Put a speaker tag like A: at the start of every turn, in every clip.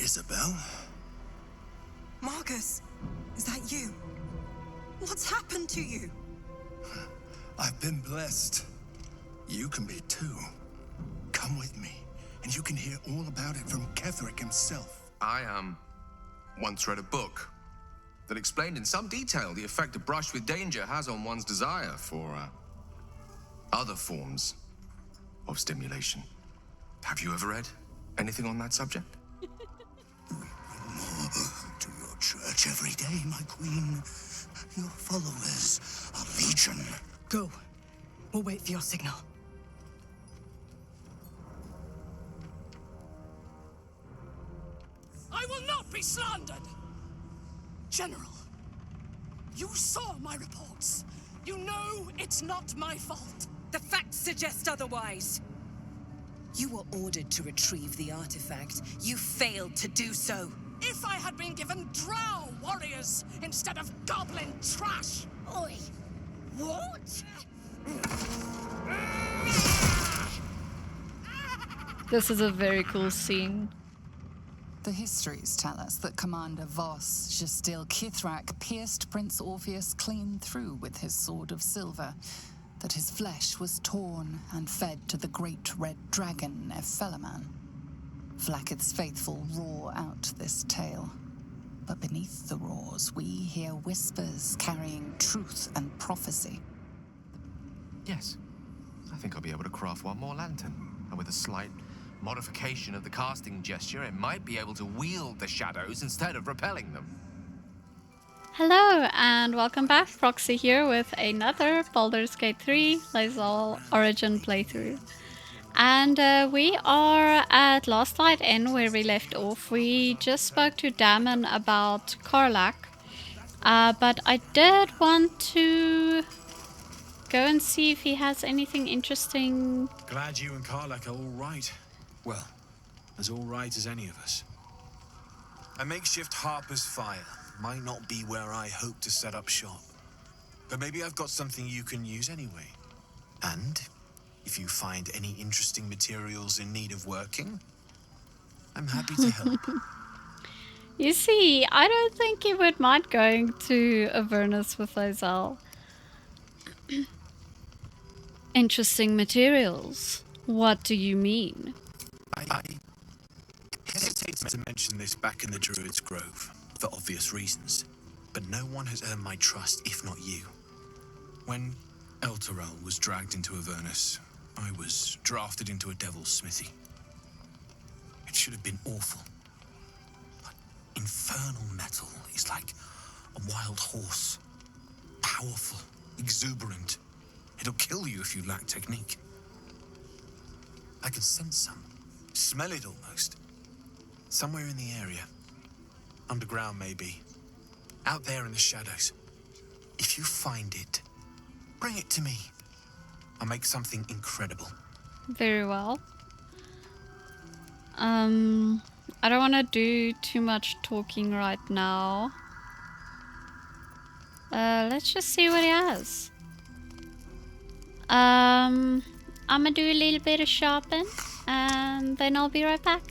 A: Isobel?
B: Marcus, is that you? What's happened to you?
A: I've been blessed. You can be too. Come with me, and you can hear all about it from Ketheric himself.
C: I once read a book that explained in some detail the effect a brush with danger has on one's desire for other forms of stimulation. Have you ever read anything on that subject?
A: To your church every day, my queen. Your followers are legion.
B: Go. We'll wait for your signal.
D: I will not be slandered! General, you saw my reports. You know it's not my fault.
E: The facts suggest otherwise. You were ordered to retrieve the artifact. You failed to do so.
D: If I had been given drow warriors instead of goblin trash!
E: Oi! What?
F: This is a very cool scene.
G: The histories tell us that Commander Voss Gestil Kithrak pierced Prince Orpheus clean through with his sword of silver, that his flesh was torn and fed to the great red dragon Ephelaman. Vlaakith's faithful roar out this tale. But beneath the roars, we hear whispers carrying truth and prophecy.
C: Yes. I think I'll be able to craft one more lantern. And with a slight modification of the casting gesture, it might be able to wield the shadows instead of repelling them.
F: Hello and welcome back. Proxy here with another Baldur's Gate 3 Laezel Origin playthrough. And we are at Last Light Inn where we left off. We just spoke to Damon about Karlach, but I did want to go and see if he has anything interesting.
H: Glad you and Karlach are all right. Well, as all right as any of us. A makeshift Harper's fire might not be where I hope to set up shop, but maybe I've got something you can use anyway. And if you find any interesting materials in need of working, I'm happy to help.
F: You see, I don't think he would mind going to Avernus with Laezel. Interesting materials? What do you mean?
H: I hesitate to mention this back in the Druid's Grove, for obvious reasons, but no one has earned my trust if not you. When Elturel was dragged into Avernus, I was drafted into a devil's smithy. It should have been awful. But infernal metal is like a wild horse. Powerful, exuberant. It'll kill you if you lack technique. I can sense some. Smell it almost. Somewhere in the area. Underground, maybe. Out there in the shadows. If you find it, bring it to me. I'll make something incredible.
F: Very well. I don't want to do too much talking right now. Let's just see what he has. I'm gonna do a little bit of shopping and then I'll be right back.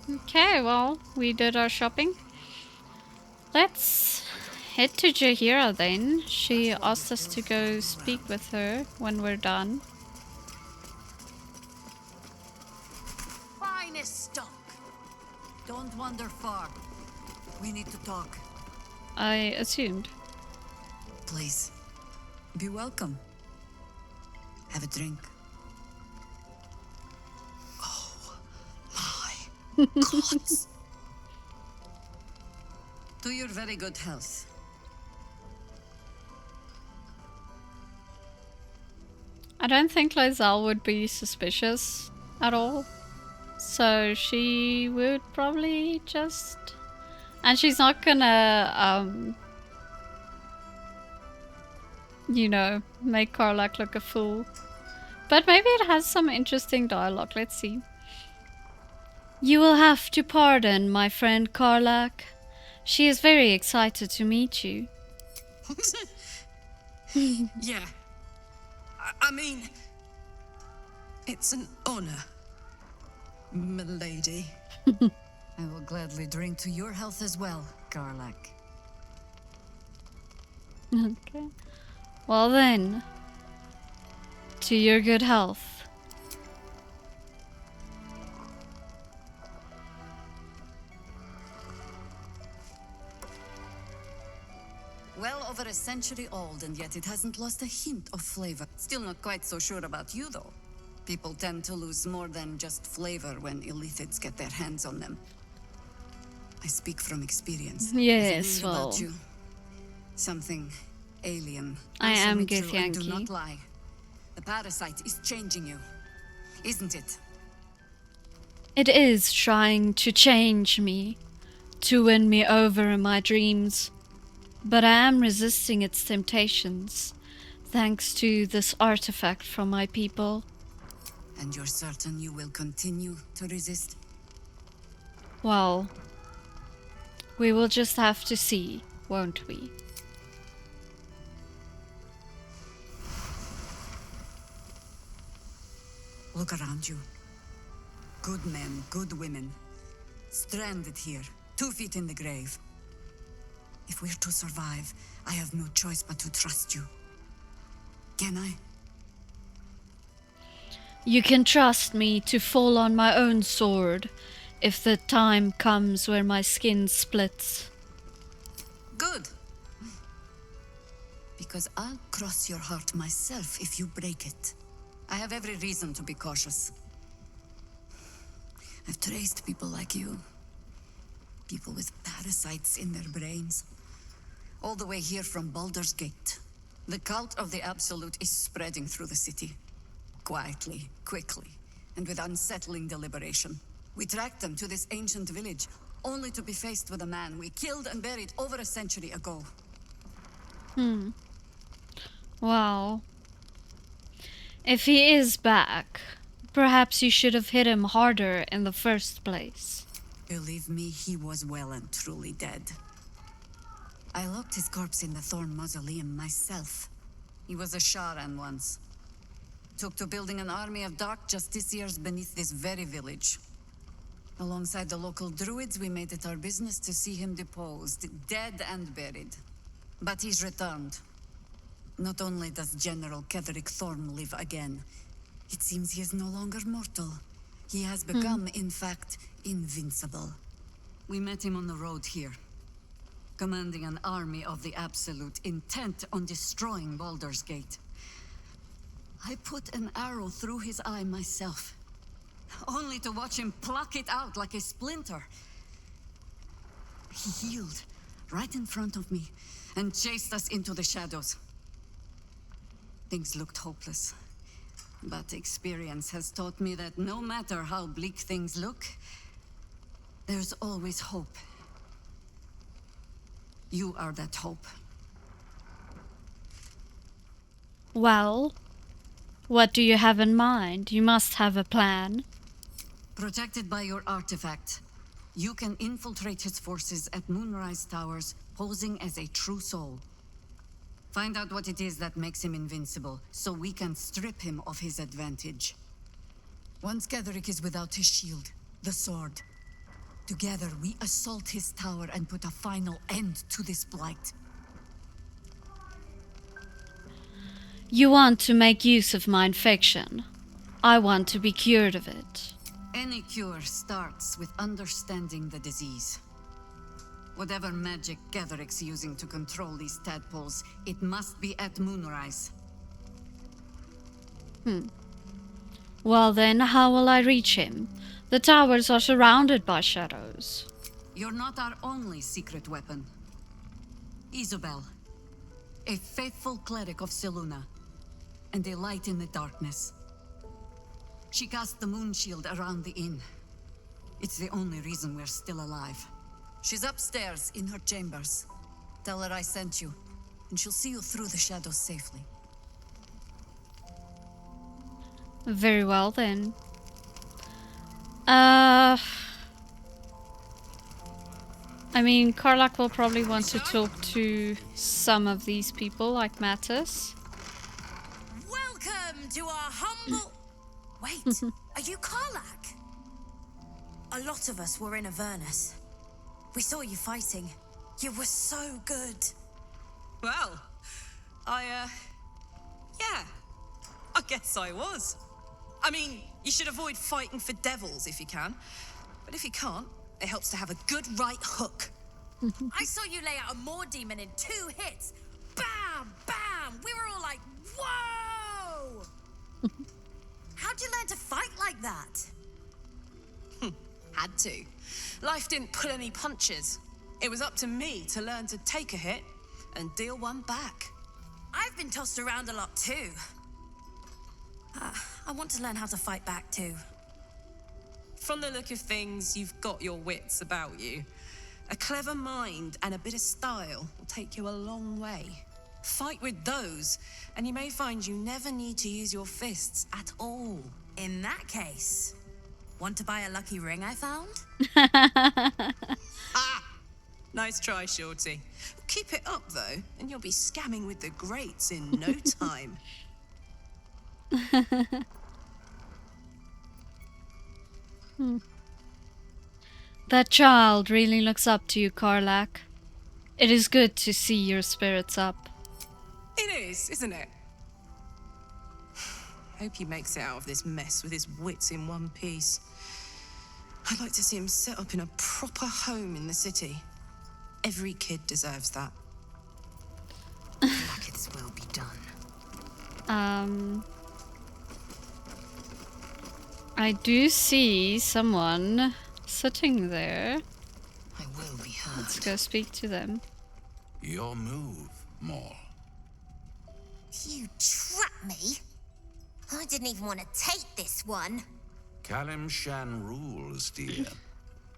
F: Okay, well, we did our shopping. Let's head to Jaheira then. She asked us to go speak with her when we're done.
I: Finest stock. Don't wander far. We need to talk.
F: I assumed.
I: Please, be welcome. Have a drink. Oh, my gods. To your very good health.
F: I don't think Laezel would be suspicious at all. So she would probably just... And she's not gonna, you know, make Karlach look a fool. But maybe it has some interesting dialogue. Let's see. You will have to pardon my friend Karlach. She is very excited to meet you.
B: Yeah. I mean, it's an honor, milady.
I: I will gladly drink to your health as well, Garlac.
F: Okay. Well then, to your good health.
I: Well over a century old, and yet it hasn't lost a hint of flavor. Still not quite so sure about you, though. People tend to lose more than just flavor when illithids get their hands on them. I speak from experience.
F: Yes,
I: about
F: well,
I: you. Something alien.
F: I
I: Answer
F: am
I: me true and do
F: Githyanki.
I: not lie. The parasite is changing you, isn't it?
F: It is trying to change me, to win me over in my dreams. But I am resisting its temptations, thanks to this artifact from my people.
I: And you're certain you will continue to resist?
F: Well, we will just have to see, won't we?
I: Look around you. Good men, good women. Stranded here, 2 feet in the grave. If we're to survive, I have no choice but to trust you. Can I?
F: You can trust me to fall on my own sword, if the time comes where my skin splits.
I: Good. Because I'll cross your heart myself if you break it. I have every reason to be cautious. I've traced people like you. People with parasites in their brains. All the way here from Baldur's Gate. The cult of the Absolute is spreading through the city. Quietly, quickly, and with unsettling deliberation. We tracked them to this ancient village, only to be faced with a man we killed and buried over a century ago.
F: Wow. If he is back, perhaps you should have hit him harder in the first place.
I: Believe me, he was well and truly dead. I locked his corpse in the Thorn Mausoleum myself. He was a Sharan once. Took to building an army of dark justiciars beneath this very village. Alongside the local druids, we made it our business to see him deposed, dead and buried. But he's returned. Not only does General Ketheric Thorn live again, it seems he is no longer mortal. He has become, in fact, invincible. We met him on the road here, commanding an army of the Absolute, intent on destroying Baldur's Gate. I put an arrow through his eye myself, only to watch him pluck it out like a splinter. He healed right in front of me and chased us into the shadows. Things looked hopeless, but experience has taught me that no matter how bleak things look, there's always hope. You are that hope.
F: Well, what do you have in mind? You must have a plan.
I: Protected by your artifact, you can infiltrate his forces at Moonrise Towers, posing as a true soul. Find out what it is that makes him invincible, so we can strip him of his advantage. Once Ketheric is without his shield, the sword, together we assault his tower and put a final end to this blight.
F: You want to make use of my infection. I want to be cured of it.
I: Any cure starts with understanding the disease. Whatever magic Ketheric's using to control these tadpoles, it must be at Moonrise.
F: Well then, how will I reach him? The towers are surrounded by shadows.
I: You're not our only secret weapon. Isobel, a faithful cleric of Selûne, and a light in the darkness. She cast the moon shield around the inn. It's the only reason we're still alive. She's upstairs in her chambers. Tell her I sent you, and she'll see you through the shadows safely.
F: Very well then. I mean, Karlach will probably want to talk to some of these people, like Mattis.
B: Welcome to our humble... Wait, are you Karlach? A lot of us were in Avernus. We saw you fighting. You were so good.
J: Well, yeah. I guess I was. I mean, you should avoid fighting for devils if you can. But if you can't, it helps to have a good right hook.
B: I saw you lay out a Moor demon in 2 hits. Bam! Bam! We were all like, whoa! How'd you learn to fight like that?
J: Had to. Life didn't pull any punches. It was up to me to learn to take a hit and deal one back.
B: I've been tossed around a lot too. I want to learn how to fight back too.
J: From the look of things, you've got your wits about you. A clever mind and a bit of style will take you a long way. Fight with those, and you may find you never need to use your fists at all.
B: In that case, want to buy a lucky ring I found?
J: Ah! Nice try, Shorty. Keep it up, though, and you'll be scamming with the greats in no time.
F: That child really looks up to you, Karlach. It is good to see your spirits up.
J: It is, isn't it? Hope he makes it out of this mess with his wits in one piece. I'd like to see him set up in a proper home in the city. Every kid deserves that.
I: Like its will be done.
F: I do see someone sitting there.
I: I will be heard.
F: Let's go speak to them.
A: Your move, Maul.
K: You trapped me? I didn't even want to take this one.
L: Kalimshan rules, dear.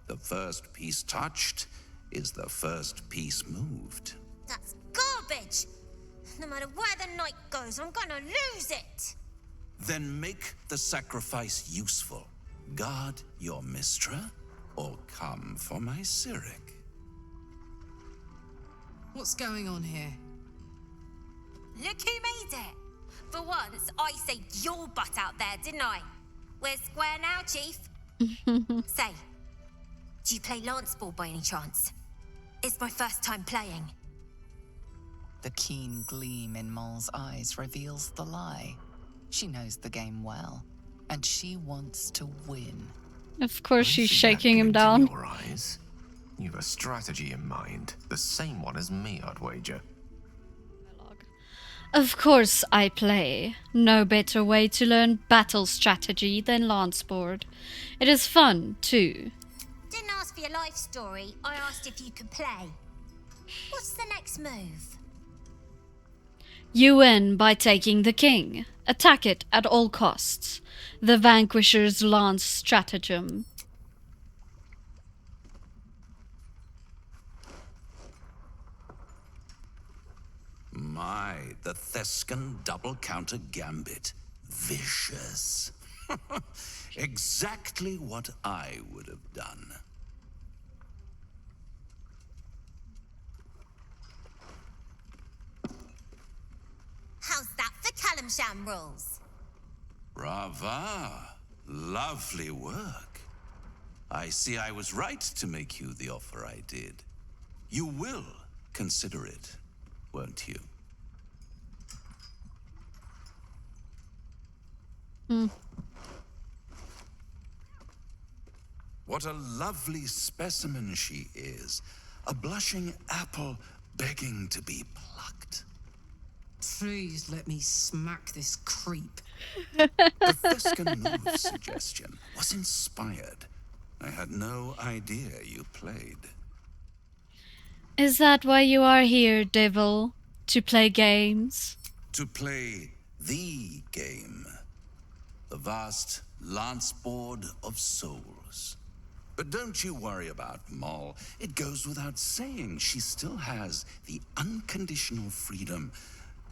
L: The first piece touched is the first piece moved.
K: That's garbage! No matter where the night goes, I'm gonna lose it!
L: Then make the sacrifice useful. Guard your Mistra, or come for my Cyric.
J: What's going on here?
K: Look who made it! For once, I saved your butt out there, didn't I? We're square now, Chief. Say, do you play lance ball by any chance? It's my first time playing.
G: The keen gleam in Moll's eyes reveals the lie. She knows the game well, and she wants to win.
F: Of course,
C: I
F: she's
C: see
F: shaking
C: that
F: him
C: glint
F: down.
C: in your eyes. You've a strategy in mind. The same one as me, I'd wager.
F: Of course I play. No better way to learn battle strategy than Lanceboard. It is fun, too.
K: Didn't ask for your life story, I asked if you could play. What's the next move?
F: You win by taking the king. Attack it at all costs. The Vanquisher's lance stratagem.
L: My, the Thescan double counter gambit. Vicious. Exactly what I would have done.
K: How's that for Kalimshan rules?
L: Brava. Lovely work. I see I was right to make you the offer I did. You will consider it, won't you? What a lovely specimen she is. A blushing apple begging to be plucked.
J: Please let me smack this creep.
L: The Thescan move suggestion was inspired. I had no idea you played.
F: Is that why you are here, Devil? To play games?
L: To play the game. The vast lance board of souls. But don't you worry about Moll. It goes without saying she still has the unconditional freedom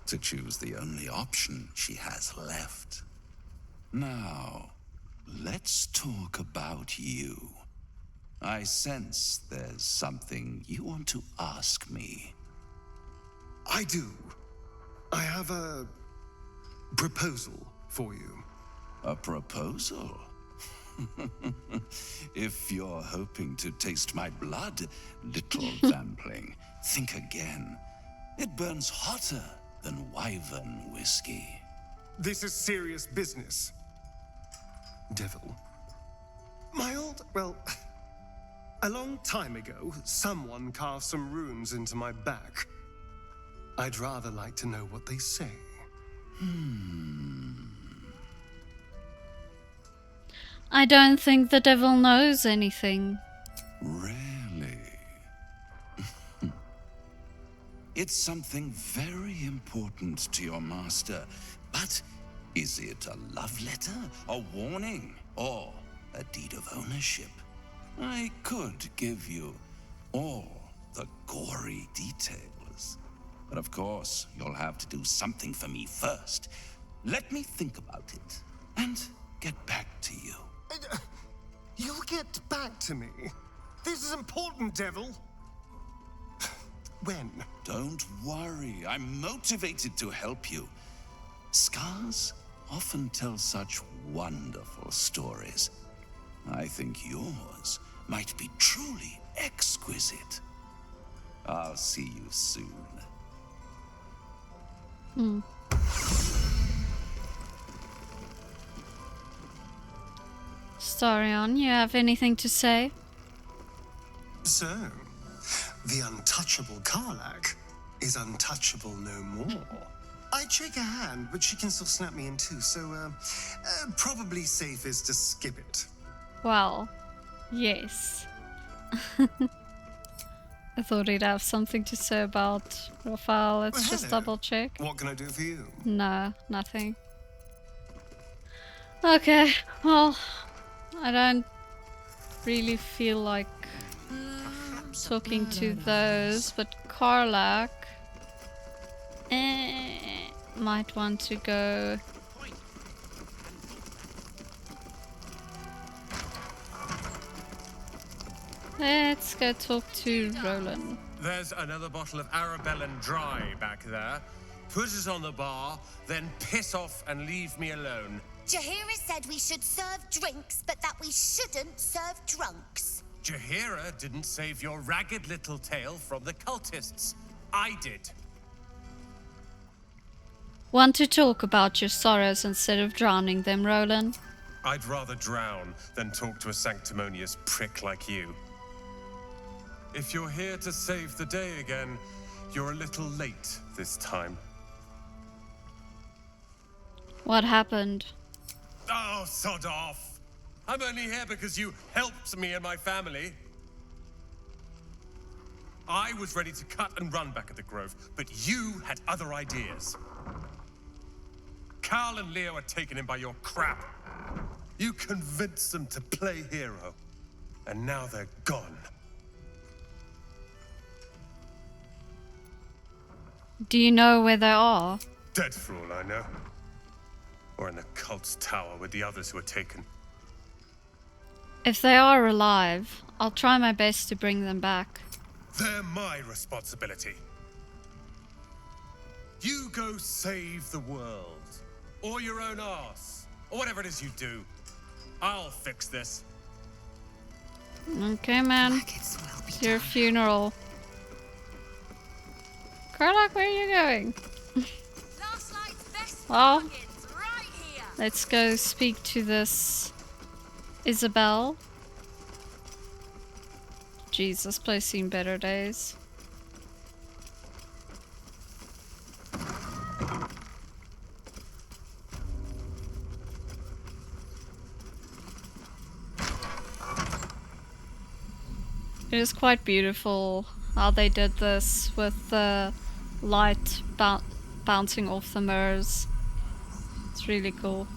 L: to choose the only option she has left. Now, let's talk about you. I sense there's something you want to ask me.
A: I do. I have a proposal for you.
L: A proposal? If you're hoping to taste my blood, little vampling, think again. It burns hotter than wyvern whiskey.
A: This is serious business. Devil. A long time ago, someone carved some runes into my back. I'd rather like to know what they say.
F: I don't think the devil knows anything.
L: Really? It's something very important to your master. But is it a love letter, a warning, or a deed of ownership? I could give you all the gory details. But of course, you'll have to do something for me first. Let me think about it and get back to you.
A: You'll get back to me. This is important, Devil. When?
L: Don't worry, I'm motivated to help you. Scars often tell such wonderful stories. I think yours might be truly exquisite. I'll see you soon.
F: Starion, you have anything to say?
A: So, the untouchable Karlak is untouchable no more. I'd shake her hand, but she can still snap me in two, so, probably safest to skip it.
F: Well, yes. I thought he'd have something to say about Raphael. Let's just
A: Hello.
F: double check.
A: What can I do for you?
F: No, nothing. Okay, well, I don't really feel like talking to those, but Karlak might want to go. Let's go talk to Roland.
M: There's another bottle of Arabellan Dry back there. Put it on the bar, then piss off and leave me alone.
K: Jaheira said we should serve drinks, but that we shouldn't serve drunks.
M: Jaheira didn't save your ragged little tail from the cultists. I did.
F: Want to talk about your sorrows instead of drowning them, Roland?
M: I'd rather drown than talk to a sanctimonious prick like you. If you're here to save the day again, you're a little late this time.
F: What happened?
M: Oh, sod off! I'm only here because you helped me and my family. I was ready to cut and run back at the Grove, but you had other ideas. Carl and Leo are taken in by your crap. You convinced them to play hero, and now they're gone.
F: Do you know where they are?
M: Dead for all I know. Or in the cult's tower with the others who were taken.
F: If they are alive, I'll try my best to bring them back.
M: They're my responsibility. You go save the world. Or your own arse. Or whatever it is you do. I'll fix this.
F: Okay, man. It's your funeral. Karlak, where are you going? Well, let's go speak to this Isobel. Jesus, place seen better days. It is quite beautiful how they did this with the light bouncing off the mirrors. It's really cool.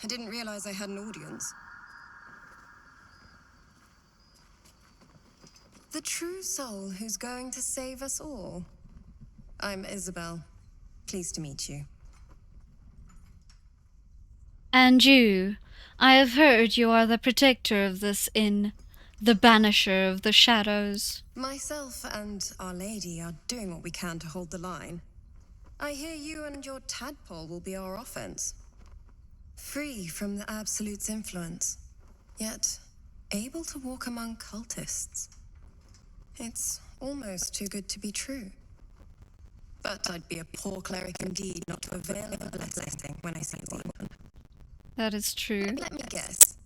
N: I didn't realize I had an audience. The true soul who's going to save us all. I'm Isobel. Pleased to meet you.
F: And you, I have heard you are the protector of this inn, the banisher of the shadows.
N: Myself and Our Lady are doing what we can to hold the line. I hear you and your tadpole will be our offense. Free from the Absolute's influence, yet able to walk among cultists. It's almost too good to be true. But I'd be a poor cleric indeed not to avail of a blessing when I see one.
F: That is true.
N: Let me guess.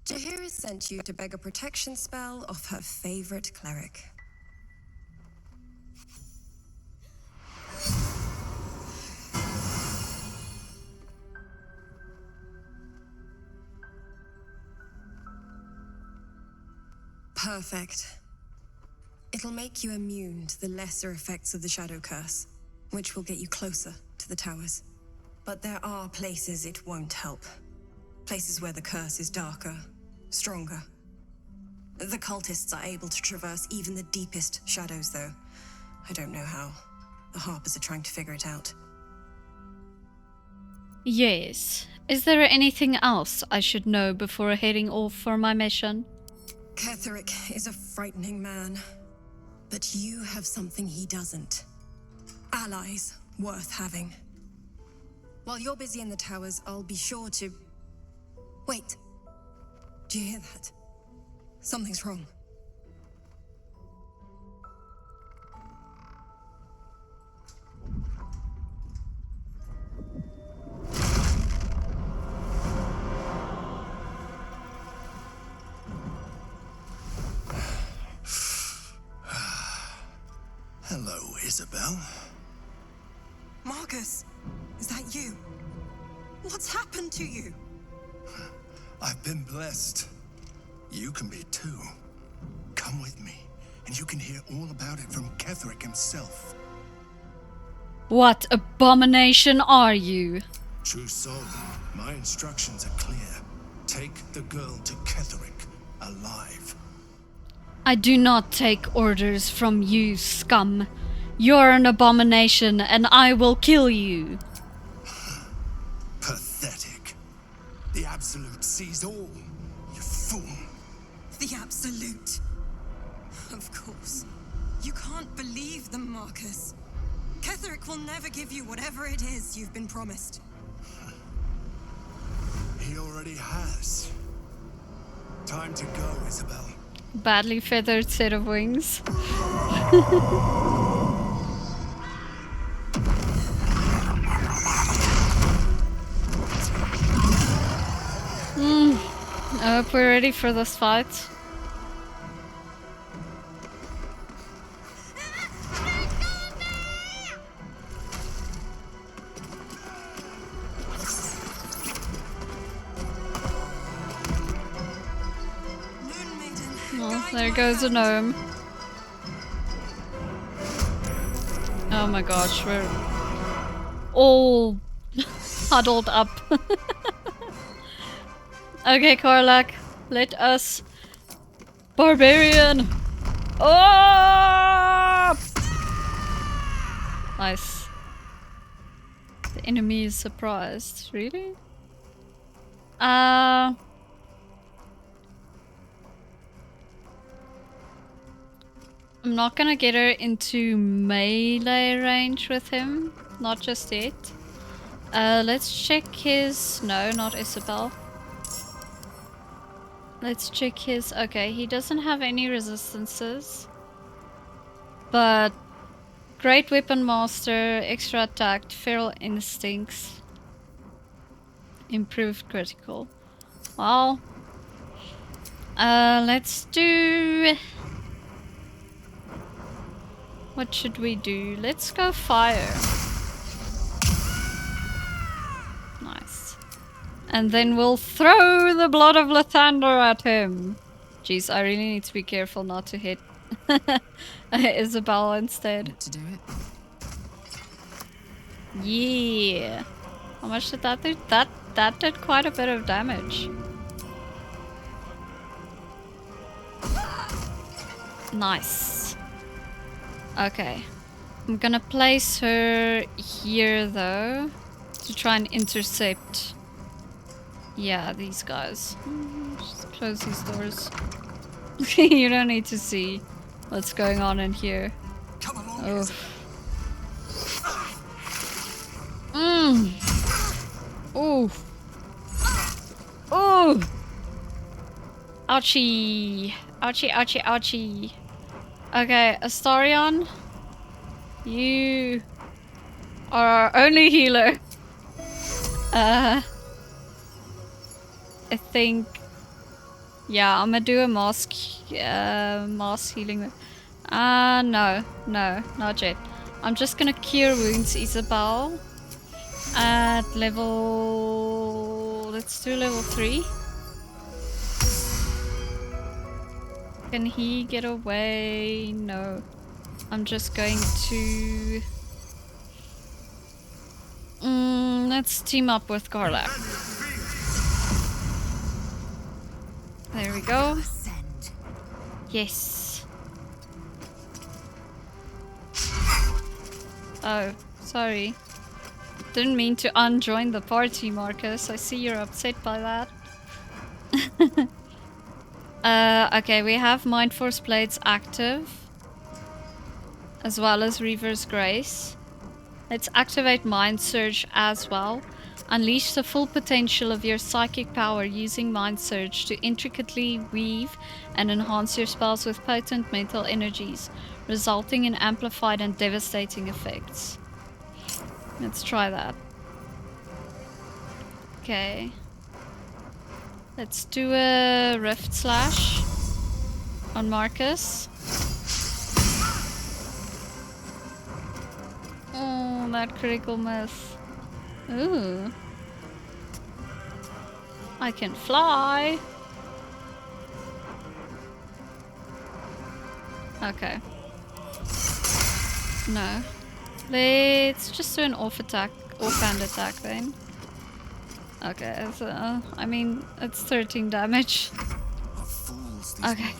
N: Jahira sent you to beg a protection spell off her favorite cleric. Perfect. It'll make you immune to the lesser effects of the Shadow Curse, which will get you closer to the towers. But there are places it won't help. Places where the curse is darker, stronger. The cultists are able to traverse even the deepest shadows, though. I don't know how. The Harpers are trying to figure it out.
F: Yes. Is there anything else I should know before heading off for my mission?
N: Ketheric is a frightening man. But you have something he doesn't. Allies worth having. While you're busy in the towers, I'll be sure to... Wait. Do you hear that? Something's wrong.
O: Hello, Isobel.
N: Marcus, is that you? What's happened to you?
O: I've been blessed. You can be too. Come with me, and you can hear all about it from Ketheric himself.
F: What abomination are you?
O: True soul, my instructions are clear. Take the girl to Ketheric, alive.
F: I do not take orders from you, scum. You're an abomination, and I will kill you.
O: Pathetic. The Absolute sees all, you fool.
N: The Absolute. Of course. You can't believe them, Marcus. Ketheric will never give you whatever it is you've been promised.
O: He already has. Time to go, Isobel.
F: Badly feathered set of wings. I hope we're ready for this fight. Oh, there goes a gnome. Oh my gosh, we're all huddled up. Okay, Karlach, let us... Barbarian! Oh! Nice. The enemy is surprised. Really? I'm not gonna get her into melee range with him. Not just yet. Let's check his... No, not Isobel. Let's check his... Okay, he doesn't have any resistances. But... Great Weapon Master, extra attack, feral instincts. Improved critical. Well... let's do... What should we do? Let's go fire. Nice. And then we'll throw the blood of Lathander at him. Jeez, I really need to be careful not to hit Isobel instead.
G: To do it.
F: Yeah. How much did that do? That that did quite a bit of damage. Nice. Okay. I'm gonna place her here though, to try and intercept, yeah, these guys. Just close these doors. You don't need to see what's going on in here. Oh. Ooh. Ooh. Ouchie. Ouchie, ouchie, ouchie. Okay, Astarion, you are our only healer. I think, yeah, I'm gonna do a mass healing. No, not yet. I'm just gonna cure wounds Isobel at level, let's do level 3. Can he get away? No. I'm just going to... let's team up with Garlak. There we go. Yes. Oh, sorry. Didn't mean to unjoin the party, Marcus. I see you're upset by that. Okay, we have Mind Force Blades active, as well as Reaver's Grace. Let's activate Mind Surge as well. Unleash the full potential of your psychic power using Mind Surge to intricately weave and enhance your spells with potent mental energies, resulting in amplified and devastating effects. Let's try that. Okay. Let's do a Rift Slash on Marcus. Oh, that critical miss. Ooh. I can fly. Okay. No. Let's just do an offhand attack then. Okay, so, I mean, it's 13 damage. Okay.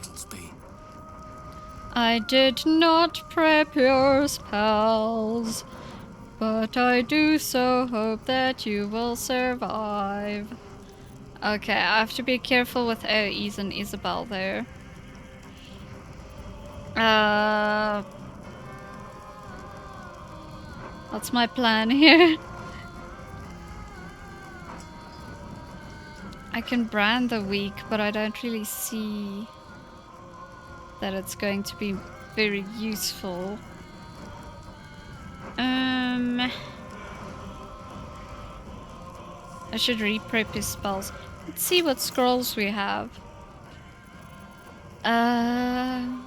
F: I did not prep your spells, but I do so hope that you will survive. Okay, I have to be careful with AoEs and Isobel there. What's my plan here? I can brand the weak, but I don't really see that it's going to be very useful. I should re-prep his spells. Let's see what scrolls we have. I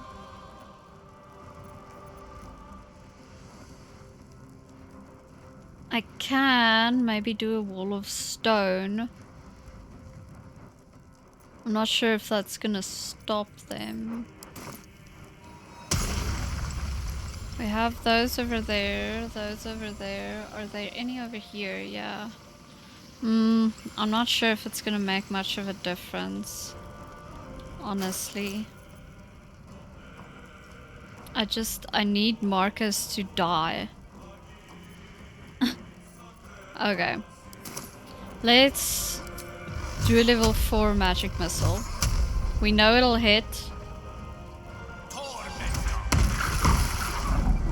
F: can maybe do a wall of stone. I'm not sure if that's gonna stop them. We have those over there, those over there. Are there any over here? Yeah. I'm not sure if it's gonna make much of a difference, honestly. I need Marcus to die. Okay. Let's do a level 4 magic missile. We know it'll hit.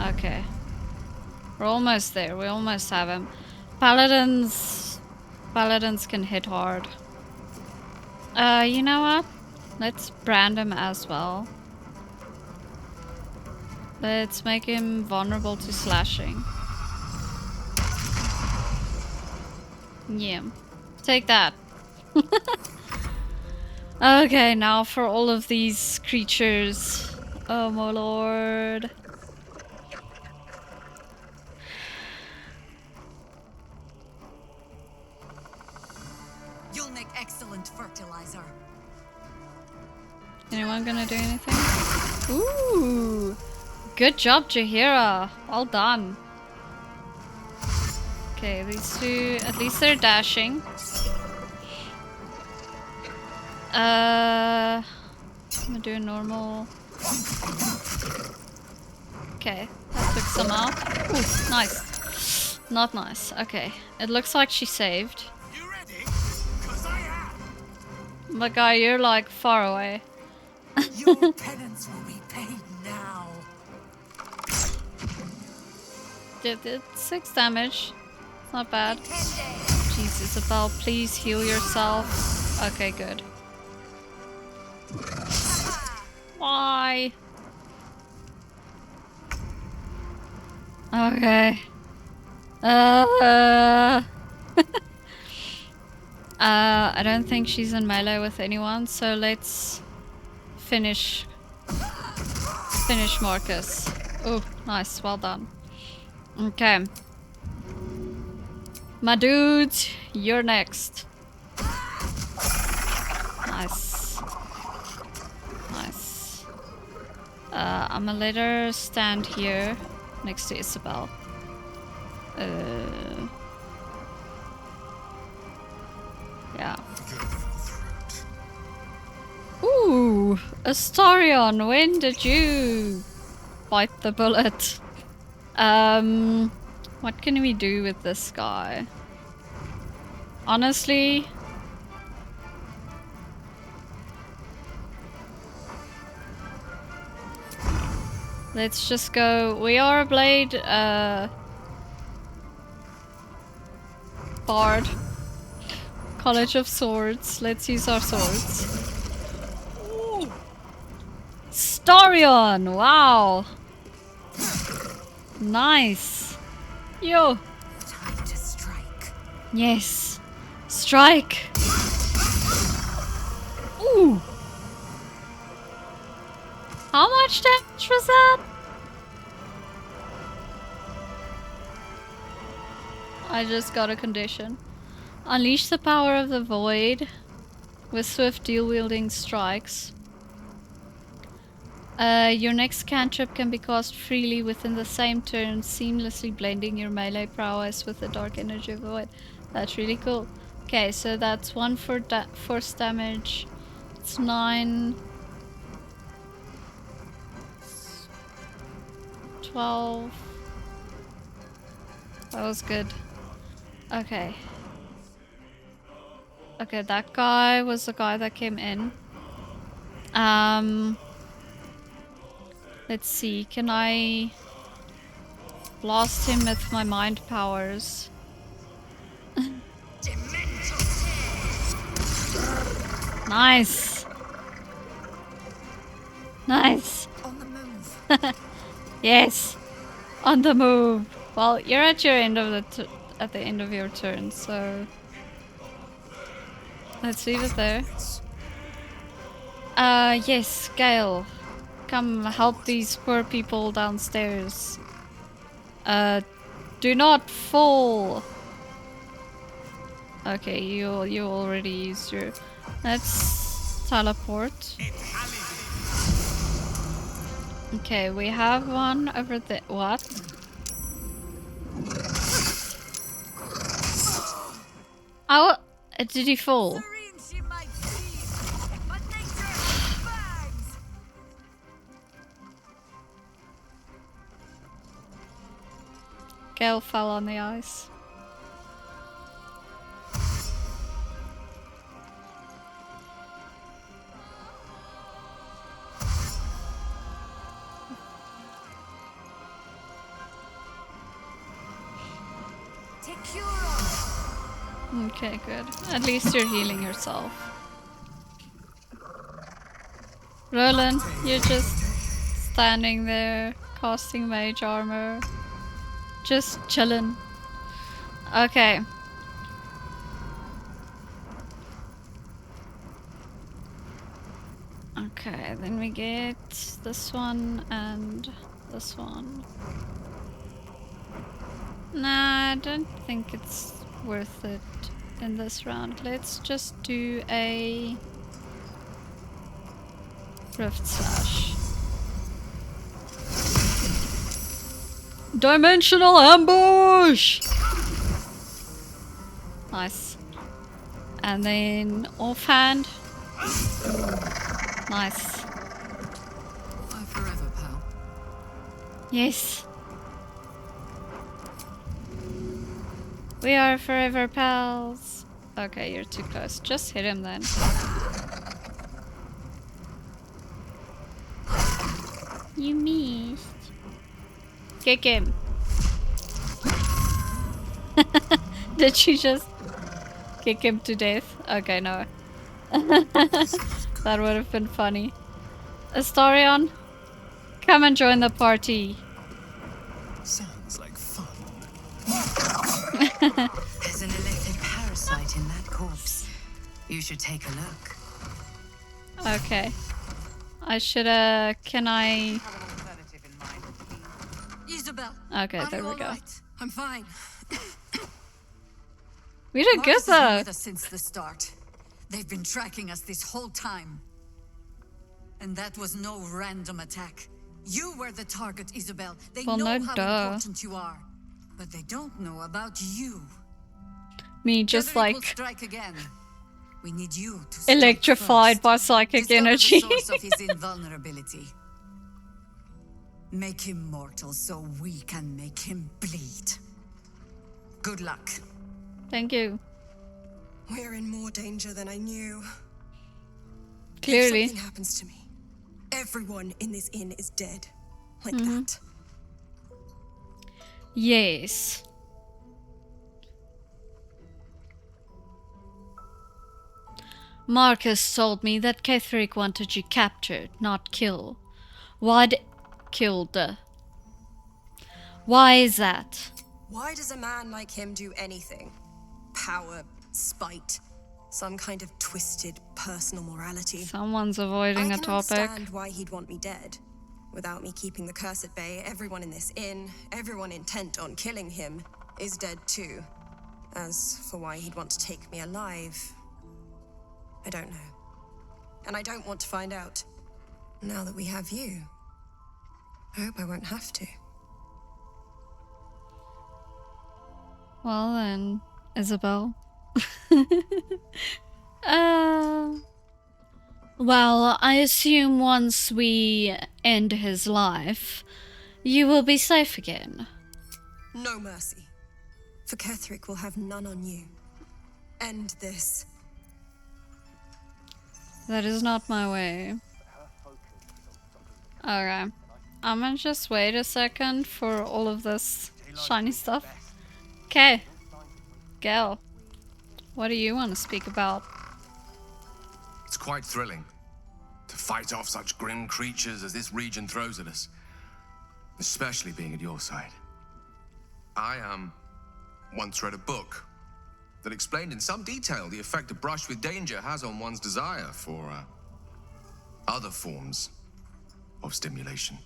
F: Okay. We're almost there. We almost have him. Paladins can hit hard. You know what? Let's brand him as well. Let's make him vulnerable to slashing. Yeah. Take that. Okay, now for all of these creatures. Oh my lord.
I: You'll make excellent fertilizer.
F: Anyone gonna do anything? Ooh! Good job, Jaheira. Well done. Okay, these two, at least they're dashing. I'm gonna do normal. Okay, that took some out. Ooh, nice. Not nice. Okay, it looks like she saved.
O: You ready? 'Cause I am.
F: But guy, you're like far away.
P: Your penance will be paid now.
F: Did 6 damage. Not bad. Jeez, Isobel, please heal yourself. Okay, good. Why? Okay. I don't think she's in melee with anyone, so let's finish Marcus. Oh, nice, well done. Okay. My dudes, you're next. Nice. Nice. I'm gonna let her stand here next to Isobel. Yeah. Ooh, Astarion, when did you bite the bullet? What can we do with this guy? Honestly, let's just go. We are a blade bard. College of Swords. Let's use our swords. Ooh. Starion! Wow! Nice! Yo!
P: Time to strike.
F: Yes! Strike! Ooh! How much damage was that? I just got a condition. Unleash the power of the void with swift dual-wielding strikes. Your next cantrip can be cast freely within the same turn, seamlessly blending your melee prowess with the dark energy of the void. That's really cool. Okay, so that's 1 for force damage. It's 9. 12. That was good. Okay. Okay, that guy was the guy that came in. Let's see, can I blast him with my mind powers? Nice! Nice!
P: On the move.
F: Yes! On the move! Well, you're at your end of at the end of your turn, so let's leave it there. Yes, Gale. Come help these poor people downstairs. Do not fall! Okay, you already used your... Let's teleport. Okay, we have one over there. What? Oh, did he fall? Gale fell on the ice. Okay, good. At least you're healing yourself. Roland, you're just standing there, casting mage armor. Just chillin'. Okay. Okay, then we get this one and this one. Nah, I don't think it's worth it in this round. Let's just do a Rift Slash. Dimensional ambush! Nice. And then offhand. Nice.
G: Bye forever, pal.
F: Yes. We are forever pals. Okay, you're too close. Just hit him then. You missed. Kick him. Did you just kick him to death? Okay, no. That would have been funny. Astarion, come and join the party.
O: Sounds like fun.
I: There's an elected parasite in that corpse. You should take a look.
F: Okay. I should, can I...
I: Isobel.
F: Okay, there we go.
I: Right? I'm fine.
F: We did good
I: Mars has been
F: though.
I: with us since the start. They've been tracking us this whole time. And that was no random attack. You were the target, Isobel. They
F: Well,
I: know
F: no
I: how
F: duh.
I: important you are. But they don't know about you.
F: Me just
I: Ketheric will
F: like
I: strike again. We need you to strike
F: electrified
I: first.
F: by psychic
I: Discover
F: energy.
I: the source of his invulnerability. Make him mortal so we can make him bleed. Good luck.
F: Thank you.
N: We're in more danger than I knew.
F: Clearly.
N: If something happens to me, everyone in this inn is dead. Like that.
F: Yes. Marcus told me that Ketheric wanted you captured, not killed. Killed? Why is that?
N: Why does a man like him do anything? Power, spite, some kind of twisted personal morality.
F: Someone's avoiding
N: I
F: a
N: can
F: topic.
N: understand why he'd want me dead. Without me keeping the curse at bay, everyone in this inn, everyone intent on killing him, is dead too. As for why he'd want to take me alive, I don't know. And I don't want to find out. Now that we have you, I hope I won't have to.
F: Well then, Isobel. Well, I assume once we end his life, you will be safe again.
N: No mercy. For Ketheric will have none on you. End this.
F: That is not my way. Okay. I'm gonna just wait a second for all of this shiny stuff. Okay. Gale, what do you want to speak about?
C: It's quite thrilling to fight off such grim creatures as this region throws at us, especially being at your side. I once read a book that explained in some detail the effect a brush with danger has on one's desire for other forms of stimulation.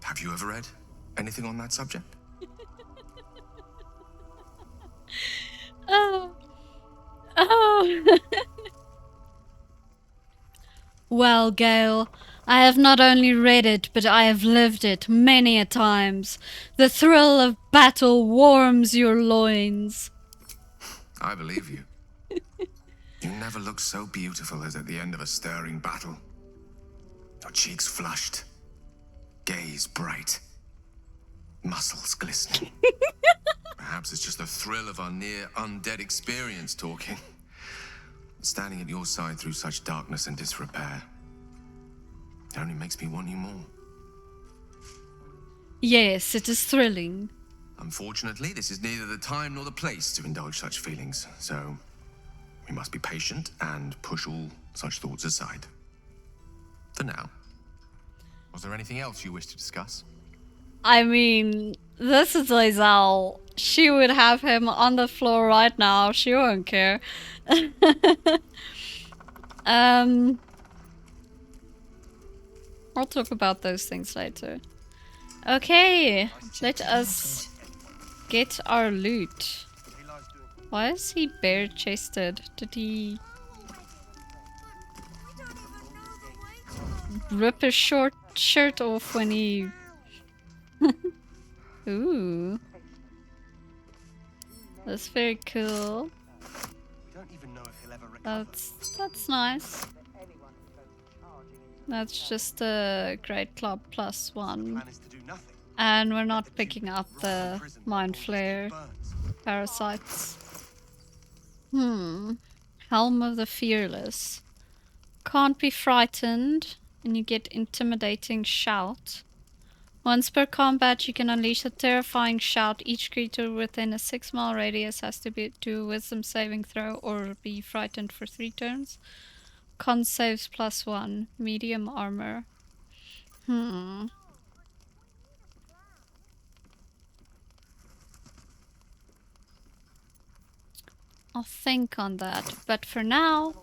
C: Have you ever read anything on that subject?
F: Oh. Well, Gale, I have not only read it, but I have lived it many a times. The thrill of battle warms your loins.
C: I believe you. You never look so beautiful as at the end of a stirring battle. Your cheeks flushed, gaze bright, muscles glistening. Perhaps it's just the thrill of our near undead experience talking. Standing at your side through such darkness and disrepair. It only makes me want you more.
F: Yes, it is thrilling.
C: Unfortunately, this is neither the time nor the place to indulge such feelings, so we must be patient and push all such thoughts aside. For now. Was there anything else you wish to discuss?
F: I mean, this is Laezel. She would have him on the floor right now. She won't care. I'll talk about those things later. Okay, let us get our loot. Why is he bare-chested? Did he rip his short shirt off when he... Ooh. That's very cool. That's nice. That's just a Great Club +1. And we're not picking up the Mind Flare parasites. Helm of the Fearless. Can't be frightened, and you get Intimidating Shout. Once per combat, you can unleash a terrifying shout. Each creature within a 6-mile radius has to do a wisdom saving throw or be frightened for 3 turns. Con saves +1. Medium armor. I'll think on that. But for now,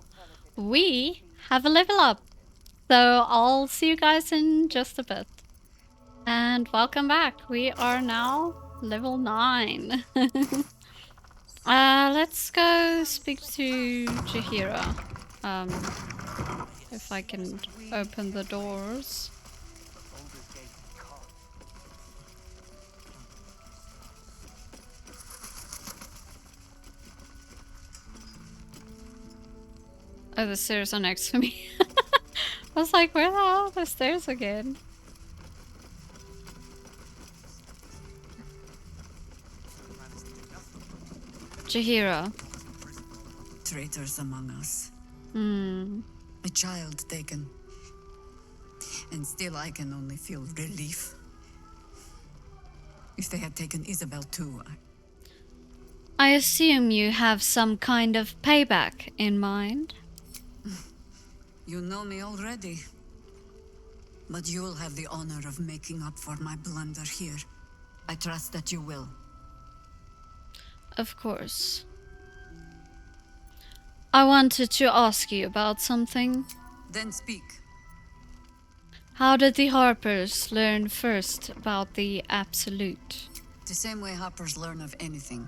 F: we have a level up. So I'll see you guys in just a bit. And welcome back. We are now level 9. Let's go speak to Jaheira. If I can open the doors. Oh, the stairs are next to me. I was like, where the hell are the stairs again? Jaheira.
I: Traitors among us.
F: A
I: child taken. And still I can only feel relief. If they had taken Isobel too,
F: I assume you have some kind of payback in mind.
I: You know me already. But you'll have the honor of making up for my blunder here. I trust that you will.
F: Of course. I wanted to ask you about something.
I: Then speak.
F: How did the Harpers learn first about the Absolute?
I: The same way Harpers learn of anything.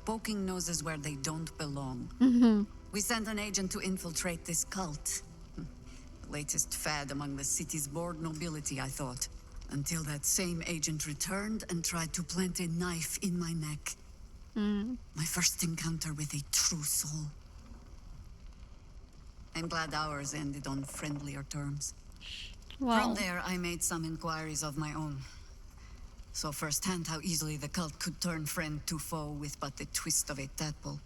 I: Poking noses where they don't belong. We sent an agent to infiltrate this cult. The latest fad among the city's bored nobility, I thought. Until that same agent returned and tried to plant a knife in my neck. My first encounter with a true soul. I'm glad ours ended on friendlier terms.
F: Wow.
I: From there, I made some inquiries of my own. Saw firsthand how easily the cult could turn friend to foe with but the twist of a tadpole.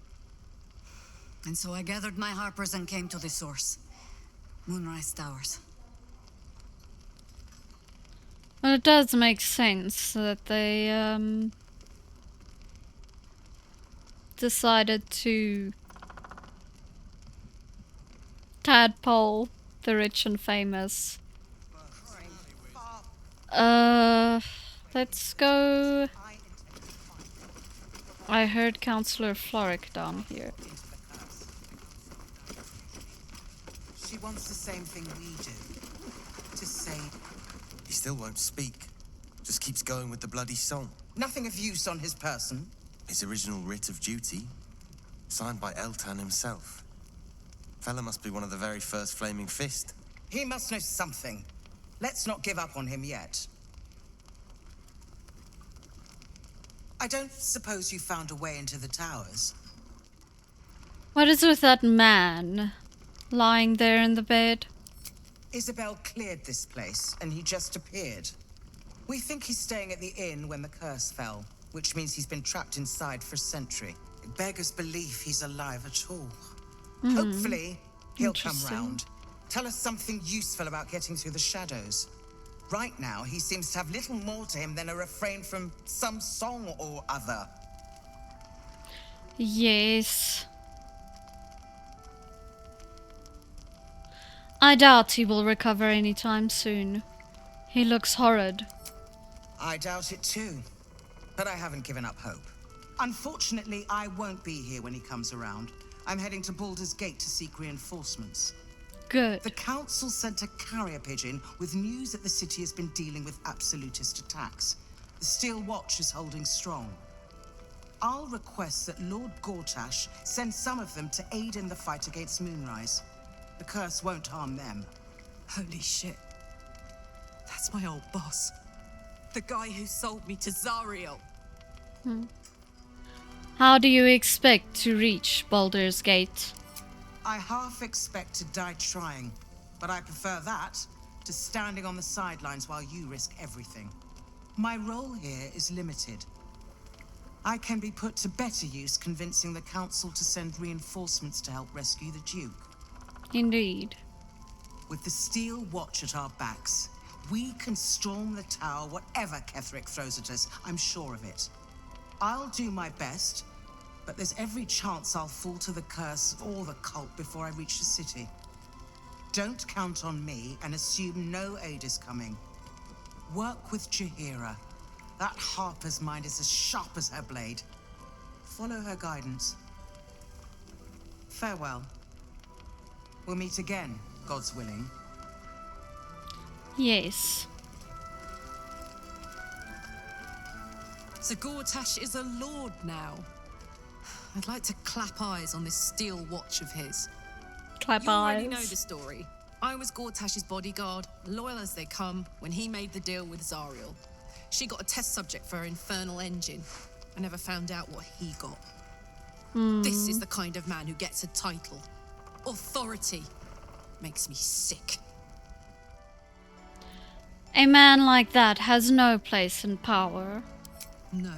I: And so I gathered my Harpers and came to the source. Moonrise Towers.
F: Well, it does make sense that they decided to tadpole the rich and famous. Let's go. I heard Councillor Floric down here.
Q: She wants the same thing we do. To save.
R: He still won't speak. Just keeps going with the bloody song.
Q: Nothing of use on his person.
R: His original writ of duty, signed by Eltan himself. Fella must be one of the very first Flaming Fist.
Q: He must know something. Let's not give up on him yet. I don't suppose you found a way into the towers?
F: What is with that man lying there in the bed?
Q: Isobel cleared this place, and he just appeared. We think he's staying at the inn when the curse fell, which means he's been trapped inside for a century. It beggars belief he's alive at all. Hopefully, he'll come round. Tell us something useful about getting through the shadows. Right now, he seems to have little more to him than a refrain from some song or other.
F: Yes. I doubt he will recover anytime soon. He looks horrid.
Q: I doubt it too, but I haven't given up hope. Unfortunately, I won't be here when he comes around. I'm heading to Baldur's Gate to seek reinforcements.
F: Good.
Q: The council sent a carrier pigeon with news that the city has been dealing with absolutist attacks. The Steel Watch is holding strong. I'll request that Lord Gortash send some of them to aid in the fight against Moonrise. The curse won't harm them.
P: Holy shit. That's my old boss. The guy who sold me to Zariel.
F: How do you expect to reach Baldur's Gate?
Q: I half expect to die trying, but I prefer that to standing on the sidelines while you risk everything. My role here is limited. I can be put to better use convincing the council to send reinforcements to help rescue the Duke.
F: Indeed.
Q: With the Steel Watch at our backs, we can storm the tower whatever Ketheric throws at us. I'm sure of it. I'll do my best, but there's every chance I'll fall to the curse or the cult before I reach the city. Don't count on me and assume no aid is coming. Work with Jaheira. That Harper's mind is as sharp as her blade. Follow her guidance. Farewell. We'll meet again, God's willing.
F: Yes.
J: So Gortash is a lord now. I'd like to clap eyes on this steel watch of his.
F: Clap
J: you already
F: eyes.
J: know the story. I was Gortash's bodyguard, loyal as they come, when he made the deal with Zariel. She got a test subject for her infernal engine. I never found out what he got. This is the kind of man who gets a title. Authority. Makes me sick.
F: A man like that has no place in power.
J: No.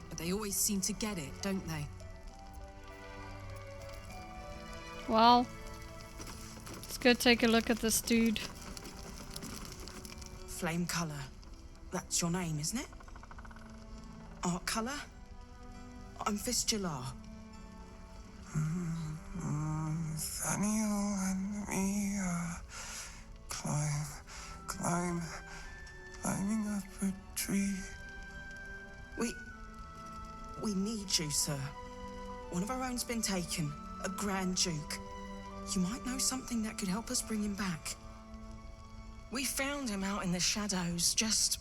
J: But they always seem to get it, don't they?
F: Well, let's go take a look at this dude.
Q: Flame color. That's your name, isn't it? Art color? I'm Fistula.
O: Nathaniel and me climbing up a tree.
Q: We need you, sir. One of our own's been taken, a Grand Duke. You might know something that could help us bring him back. We found him out in the shadows, just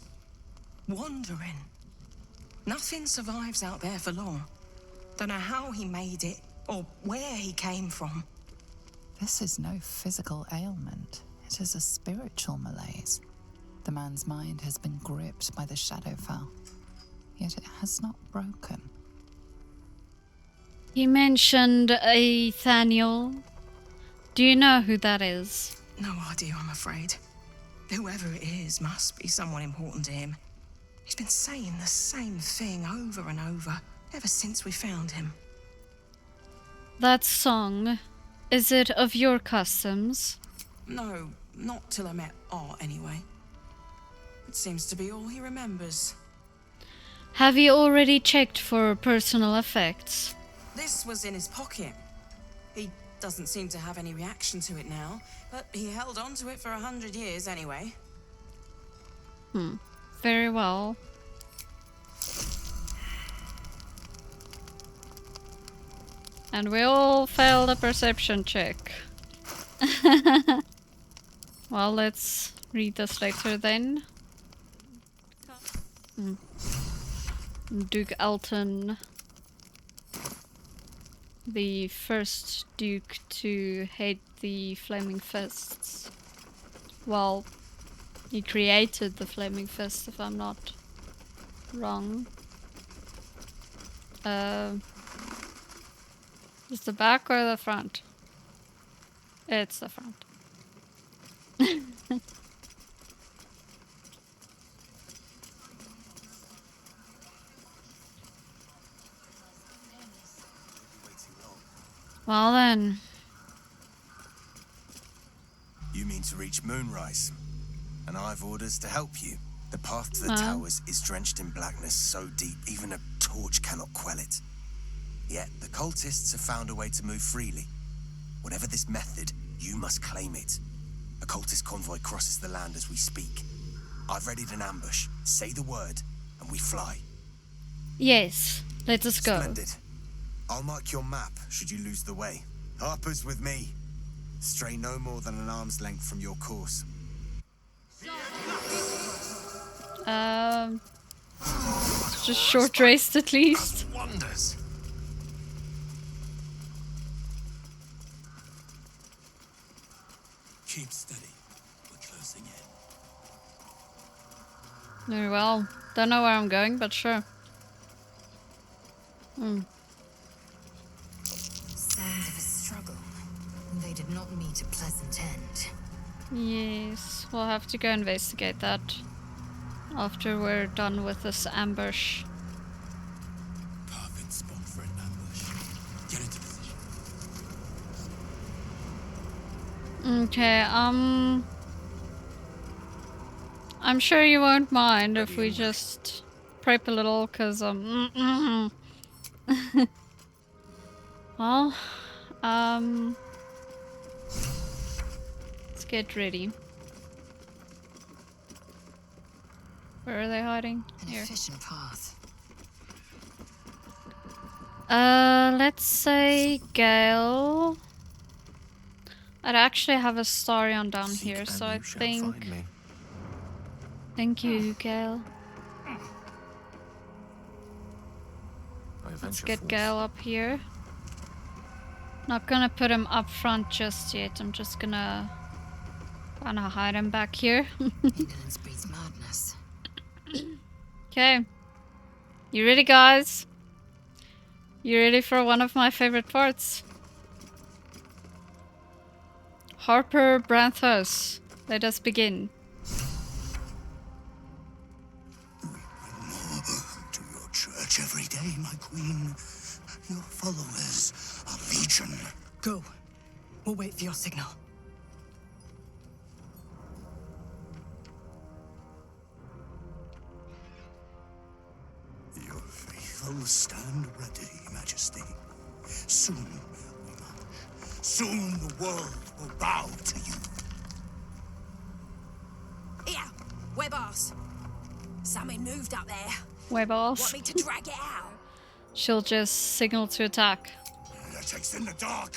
Q: wandering. Nothing survives out there for long. Don't know how he made it, or where he came from.
G: This is no physical ailment. It is a spiritual malaise. The man's mind has been gripped by the Shadowfell, yet it has not broken.
F: He mentioned a Nathaniel. Do you know who that is?
Q: No idea, I'm afraid. Whoever it is must be someone important to him. He's been saying the same thing over and over, ever since we found him.
F: That song, is it of your customs?
Q: No, not till I met Art, anyway. It seems to be all he remembers.
F: Have you already checked for personal effects?
Q: This was in his pocket. He doesn't seem to have any reaction to it now, but he held on to it for 100 years anyway.
F: Very well. And we all failed a perception check. Well, let's read this later then. Duke Elton, the first Duke to hate the Flaming Fists. Well, he created the Flaming Fist, if I'm not wrong. Is the back or the front? It's the front. Well then.
R: You mean to reach Moonrise, and I've orders to help you. The path to the towers is drenched in blackness so deep even a torch cannot quell it. Yet the cultists have found a way to move freely. Whatever this method, you must claim it. A cultist convoy crosses the land as we speak. I've readied an ambush. Say the word, and we fly.
F: Yes, let us go.
R: Splendid. I'll mark your map should you lose the way. Harper's with me. Stray no more than an arm's length from your course.
F: Just short raced at least.
R: Wonders.
O: Keep steady. We're closing in.
F: Very well. Don't know where I'm going, but sure.
I: Sounds of a struggle. They did not meet a pleasant end.
F: Yes, we'll have to go investigate that after we're done with this ambush.
O: Perfect spot for an ambush. Get into position.
F: Okay, I'm sure you won't mind if we just prep a little, cause well, let's get ready. Where are they hiding? Here.
I: Efficient path.
F: Let's say Gale. I'd actually have a Starion down here, so I think. Thank you, Gale. Let's get Gale up here. Not gonna put him up front just yet. I'm just gonna hide him back here.
I: Indolence breeds madness.
F: Okay. You ready, guys? You ready for one of my favorite parts? Harper Branthos. Let us begin.
O: To your church every day, my queen. Your followers are legion.
P: Go. We'll wait for your signal.
O: Your faithful stand ready, Majesty. Soon we march. Soon the world will bow to you.
B: Here, we're boss. Something moved up there.
F: We're boss.
B: Want me to drag it out?
F: She'll just signal to attack.
O: That takes in the dark.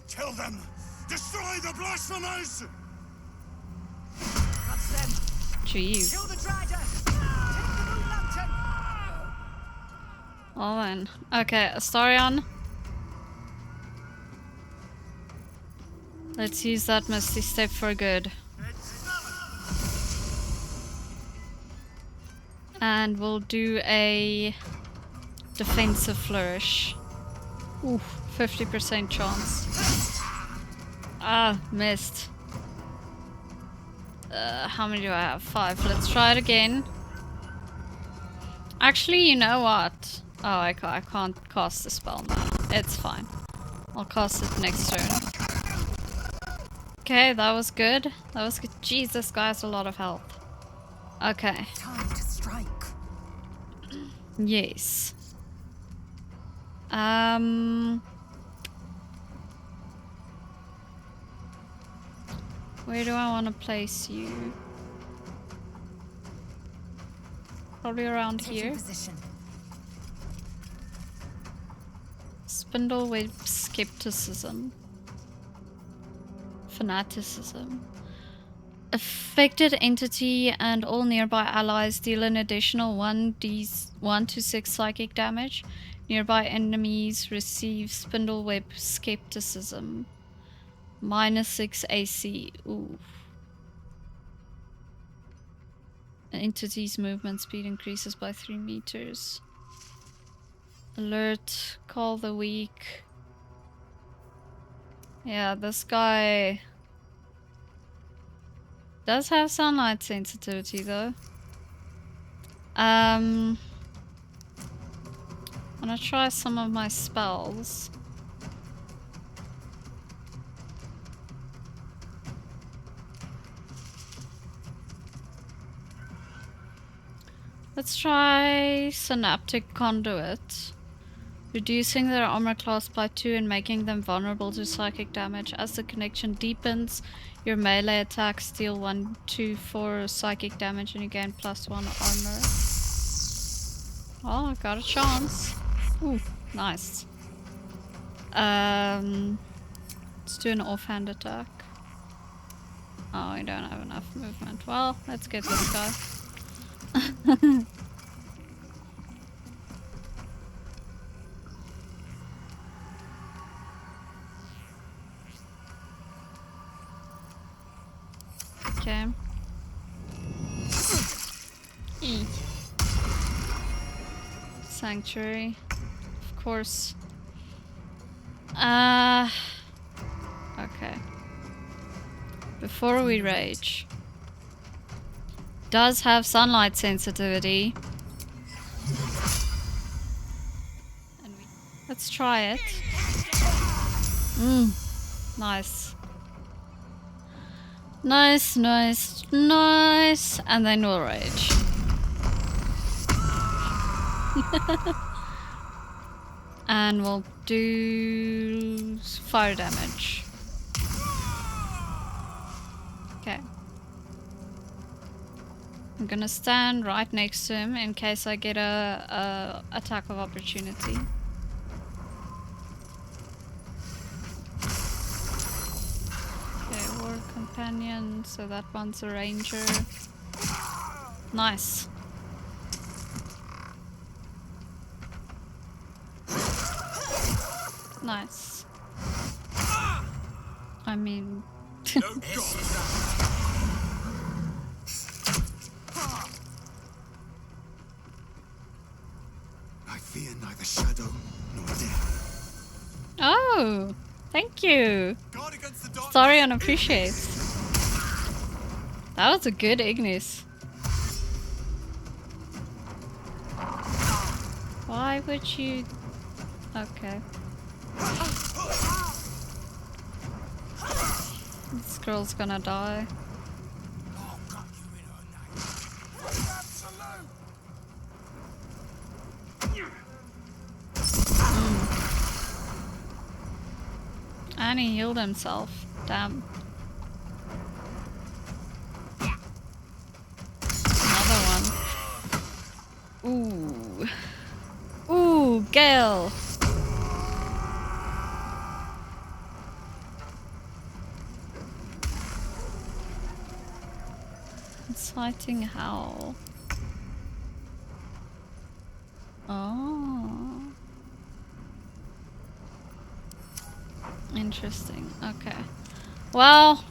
O: Tell them, destroy the blasphemers!
P: That's them.
F: Jeez.
P: Kill the dragon. Take the moon lantern.
F: Oh man. Okay, Astarion. Let's use that Misty Step for good. And we'll do a defensive flourish. Ooh, 50% chance. Ah, missed. How many do I have? 5. Let's try it again. Actually, you know what? Oh, I can't cast the spell now. It's fine. I'll cast it next turn. Okay, that was good. That was good. Jeez, this guy has a lot of health. Okay.
P: Time to strike.
F: Yes. Where do I want to place you? Probably around here. Spindleweb skepticism. Fanaticism. Affected entity and all nearby allies deal an additional 1 to 6 psychic damage. Nearby enemies receive Spindleweb skepticism. -6 AC. Ooh. An entity's movement speed increases by 3 meters. Alert. Call the weak. Yeah, this guy does have sunlight sensitivity though. I'm gonna try some of my spells. Let's try Synaptic Conduit. Reducing their armor class by 2 and making them vulnerable to psychic damage. As the connection deepens, your melee attacks deal 1d4 psychic damage and you gain +1 armor. Oh, I got a chance. Ooh, nice. Let's do an offhand attack. Oh, we don't have enough movement. Well, let's get this guy. Okay. Sanctuary, of course. Okay. before we rage. Does have sunlight sensitivity. Let's try it. Nice. Nice, nice, nice. And then we'll rage. And we'll do fire damage. Okay. I'm gonna stand right next to him in case I get a attack of opportunity. Okay, war companion, so that one's a ranger. Nice. Nice. I mean...
O: I fear neither shadow nor death.
F: Oh! Thank you! Sorry and appreciate. That was a good Ignis. Why would you... Okay. This girl's gonna die. And he healed himself. Damn. Another one. Ooh. Ooh, Gale. Inciting howl. Oh. Interesting. Okay. Well,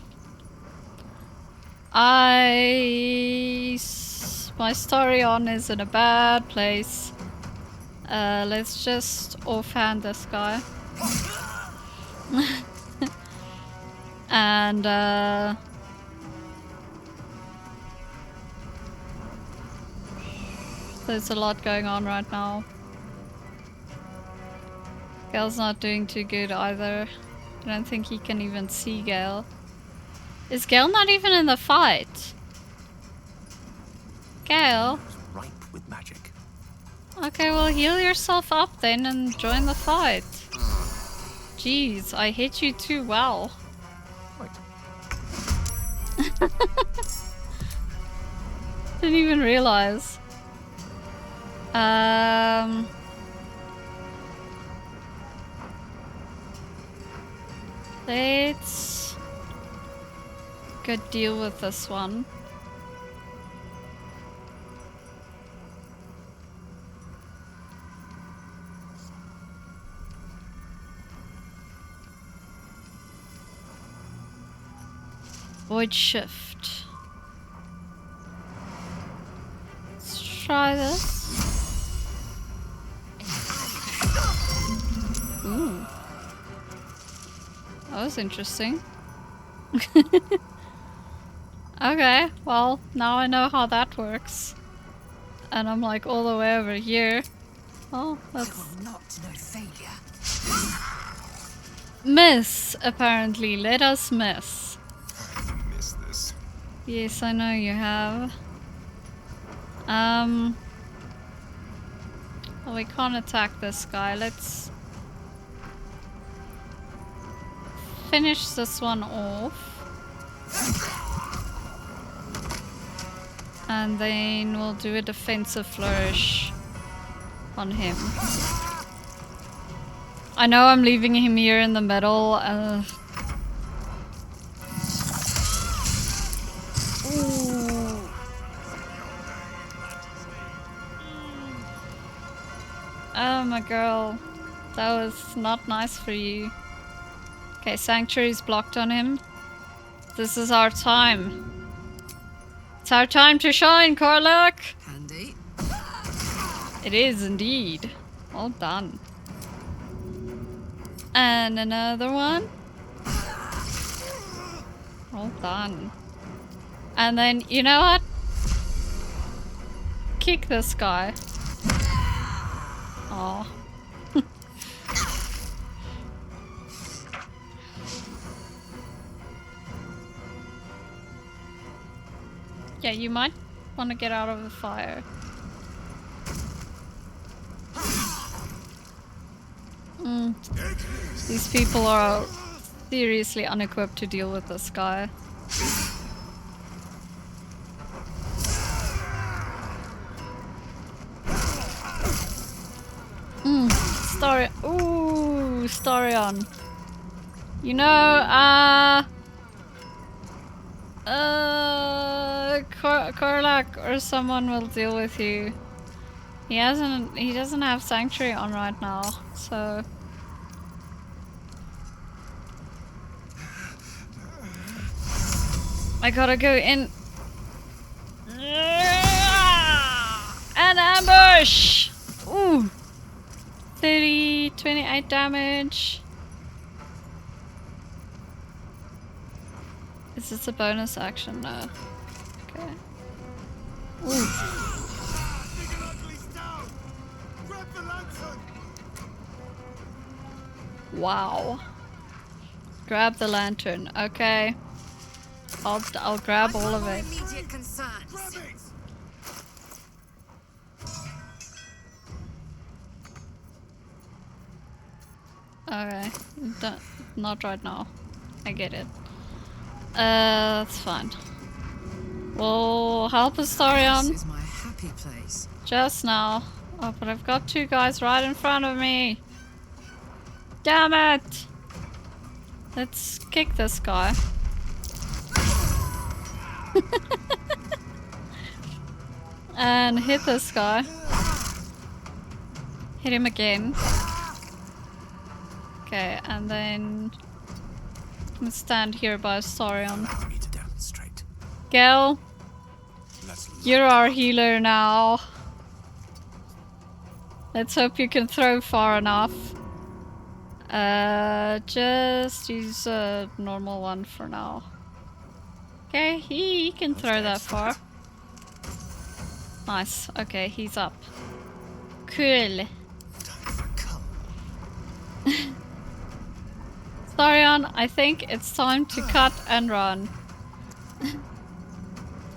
F: my story on is in a bad place. Let's just offhand this guy. And there's a lot going on right now. Gale's not doing too good either. I don't think he can even see Gale. Is Gale not even in the fight? Gale?
C: Ripe with magic.
F: Okay, well heal yourself up then and join the fight. Jeez, I hit you too well. Didn't even realize. Let's go deal with this one. Void shift. Let's try this. Ooh. That was interesting. Okay, well, now I know how that works. And I'm like all the way over here. Oh, that's...
I: Not no failure.
F: Miss, apparently. Let us miss.
O: I've missed this.
F: Yes, I know you have. Well, we can't attack this guy. Let's finish this one off. And then we'll do a defensive flourish on him. I know I'm leaving him here in the middle. Ooh. Oh my girl, that was not nice for you. Okay, Sanctuary's blocked on him. This is our time. It's our time to shine, Karlach!
N: Handy.
F: It is indeed. Well done. And another one. Well done. And then, you know what? Kick this guy. Oh. Yeah, you might want to get out of the fire. These people are seriously unequipped to deal with this guy. Starion. You know, Korlak or someone will deal with you. He doesn't have Sanctuary on right now, so... I gotta go in. An ambush! Ooh! 28 damage. Is this a bonus action? No. Okay. Ooh. Wow. Grab the lantern. Okay. I'll grab all of it.
B: Immediate concerns.
F: Okay. Not right now. I get it. That's fine. We'll help Astarion.
I: This is my happy place.
F: Just now. Oh, but I've got two guys right in front of me. Damn it! Let's kick this guy. And hit this guy. Hit him again. Okay, and then I'm gonna stand here by Astarion. Gale, you're our healer now. Let's hope you can throw far enough. Just use a normal one for now. Okay, he can throw that far. Nice. Okay, he's up. Cool. Astarion, I think it's time to cut and run.